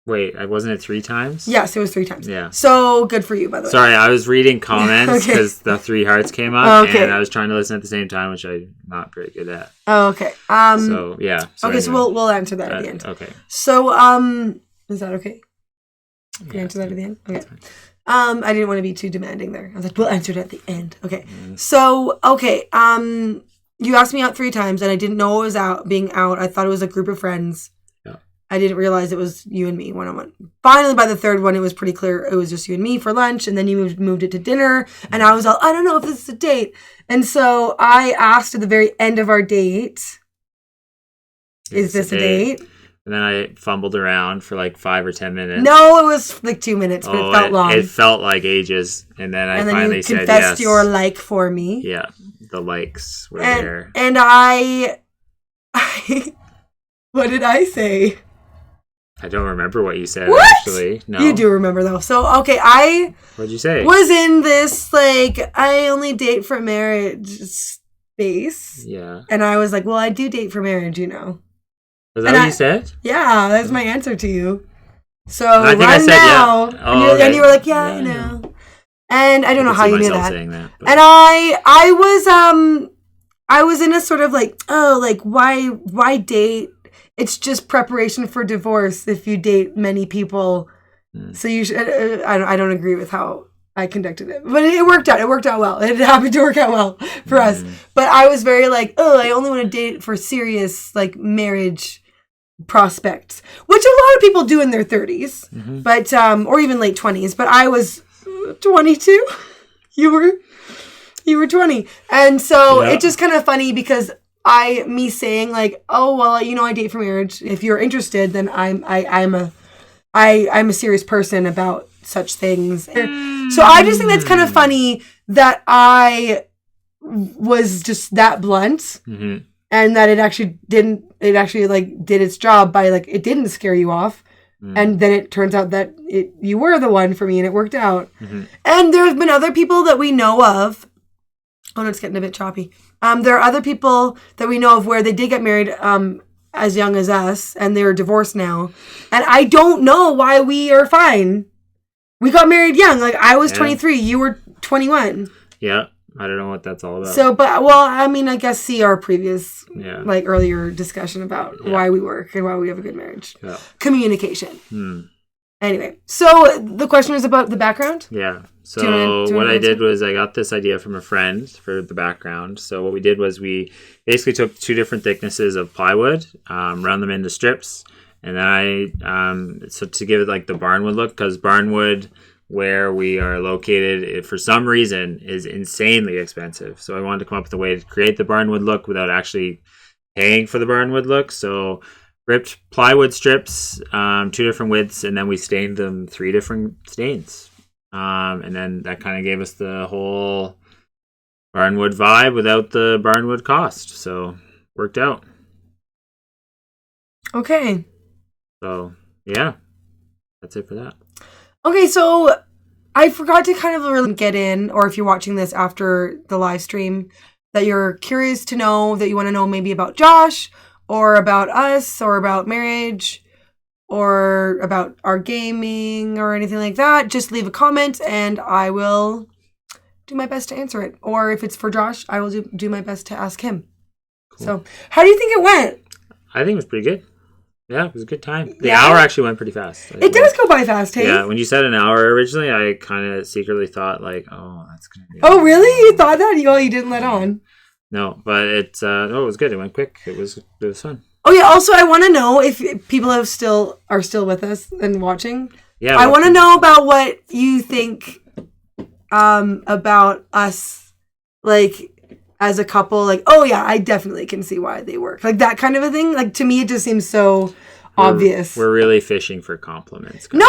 [SPEAKER 2] Wait, wasn't it 3 times?
[SPEAKER 1] Yes, it was 3 times.
[SPEAKER 2] Yeah.
[SPEAKER 1] So good for you, by the way.
[SPEAKER 2] Sorry, I was reading comments because the 3 hearts came up, and I was trying to listen at the same time, which I'm not very good at.
[SPEAKER 1] Oh, okay.
[SPEAKER 2] So yeah.
[SPEAKER 1] Okay, so we'll answer that at the end.
[SPEAKER 2] Okay.
[SPEAKER 1] So is that okay? Can we answer that at the end? Okay. I didn't want to be too demanding there. I was like, we'll answer it at the end. Okay. So, okay. You asked me out 3 times and I didn't know it was being out. I thought it was a group of friends. Yeah. I didn't realize it was you and me one-on-one. Finally, by the 3rd one, it was pretty clear it was just you and me for lunch. And then you moved it to dinner. And I was all, I don't know if this is a date. And so I asked at the very end of our date, is this a date?
[SPEAKER 2] And then I fumbled around for like 5 or 10 minutes.
[SPEAKER 1] No, it was like 2 minutes, but it felt long.
[SPEAKER 2] It felt like ages. And then I finally said yes.
[SPEAKER 1] And then you confessed your like for me.
[SPEAKER 2] Yeah, the likes were there.
[SPEAKER 1] And I what did I say?
[SPEAKER 2] I don't remember what you said,
[SPEAKER 1] what?
[SPEAKER 2] Actually. No.
[SPEAKER 1] You do remember, though. So, okay,
[SPEAKER 2] What'd you say?
[SPEAKER 1] Was in this, like, I only date for marriage space.
[SPEAKER 2] Yeah.
[SPEAKER 1] And I was like, well, I do date for marriage, you know.
[SPEAKER 2] Was that what you said?
[SPEAKER 1] Yeah, that's my answer to you. So
[SPEAKER 2] I think I said
[SPEAKER 1] now,
[SPEAKER 2] yeah.
[SPEAKER 1] And you were like, yeah, I know. And I don't know how you knew that.
[SPEAKER 2] Saying that,
[SPEAKER 1] and I was in a sort of like, oh, like why date? It's just preparation for divorce if you date many people. So you should. I don't agree with how I conducted it, but it worked out. It worked out well. It happened to work out well for us. But I was very like, oh, I only want to date for serious like marriage prospects, which a lot of people do in their 30s, but or even late 20s. But I was 22. You were 20, and so it's just kind of funny because me saying like, oh well, you know, I date for marriage. If you're interested, then I'm a serious person about such things. So I just think that's kind of funny that I was just that blunt, and that it actually did its job by like, it didn't scare you off. And then it turns out that you were the one for me and it worked out. And there's been other people that we know of. Oh no, it's getting a bit choppy. There are other people that we know of where they did get married as young as us, and they're divorced now. And I don't know why we are fine. We got married young. Like, I was 23, you were 21.
[SPEAKER 2] Yeah, I don't know what that's all about.
[SPEAKER 1] So, but, well, I mean, I guess see our previous, like, earlier discussion about why we work and why we have a good marriage. Yeah. Communication. Anyway, so the question is about the background?
[SPEAKER 2] Yeah. So what I did was I got this idea from a friend for the background. So what we did was we basically took 2 different thicknesses of plywood, round them into strips, and then so to give it like the barnwood look, because barnwood where we are located, it, for some reason, is insanely expensive. So I wanted to come up with a way to create the barnwood look without actually paying for the barnwood look. So ripped plywood strips, 2 different widths, and then we stained them 3 different stains. And then that kind of gave us the whole barnwood vibe without the barnwood cost. So worked out.
[SPEAKER 1] Okay.
[SPEAKER 2] So yeah, that's it for that.
[SPEAKER 1] Okay, so I forgot to kind of really get in, or if you're watching this after the live stream, that you're curious to know, that you want to know maybe about Josh, or about us, or about marriage, or about our gaming, or anything like that, just leave a comment and I will do my best to answer it. Or if it's for Josh, I will do my best to ask him. Cool. So, how do you think it went?
[SPEAKER 2] I think it was pretty good. Yeah, it was a good time. The hour actually went pretty fast.
[SPEAKER 1] It does go by fast, hey?
[SPEAKER 2] Yeah, when you said an hour originally, I kind of secretly thought like, oh, that's going to be...
[SPEAKER 1] Oh, really? You thought that? You didn't let on?
[SPEAKER 2] No, but it was good. It went quick. It was fun. Oh
[SPEAKER 1] yeah, also I want to know if people are still with us and watching.
[SPEAKER 2] Yeah.
[SPEAKER 1] I want to know about what you think about us, like, as a couple. Like, oh yeah, I definitely can see why they work. Like, that kind of a thing. Like, to me, it just seems so obvious.
[SPEAKER 2] We're really fishing for compliments.
[SPEAKER 1] No,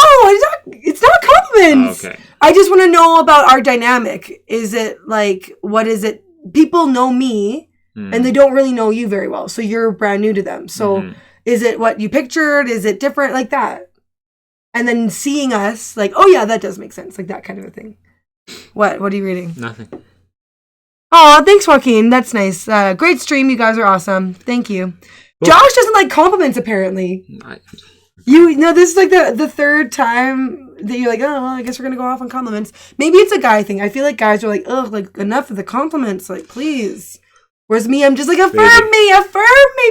[SPEAKER 1] it's not compliments.
[SPEAKER 2] Oh, okay.
[SPEAKER 1] I just want to know about our dynamic. Is it, like, what is it? People know me. And they don't really know you very well. So you're brand new to them. So is it what you pictured? Is it different? Like that. And then seeing us, like, oh yeah, that does make sense. Like that kind of a thing. What are you reading?
[SPEAKER 2] Nothing.
[SPEAKER 1] Oh, thanks, Joaquin. That's nice. Great stream. You guys are awesome. Thank you. Cool. Josh doesn't like compliments, apparently. This is like the third time that you're like, oh, well, I guess we're going to go off on compliments. Maybe it's a guy thing. I feel like guys are like, ugh, like enough of the compliments. Like, please. Whereas me, I'm just like, affirm me,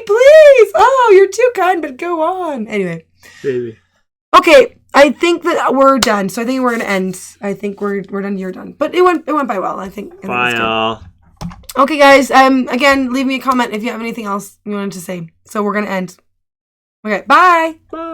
[SPEAKER 1] please. Oh, you're too kind, but go on. Anyway.
[SPEAKER 2] Baby.
[SPEAKER 1] Okay, I think that we're done. So I think we're going to end. I think we're done. You're done. But it went by well, I think.
[SPEAKER 2] Bye, all.
[SPEAKER 1] Okay, guys. Again, leave me a comment if you have anything else you wanted to say. So we're going to end. Okay, bye.
[SPEAKER 2] Bye.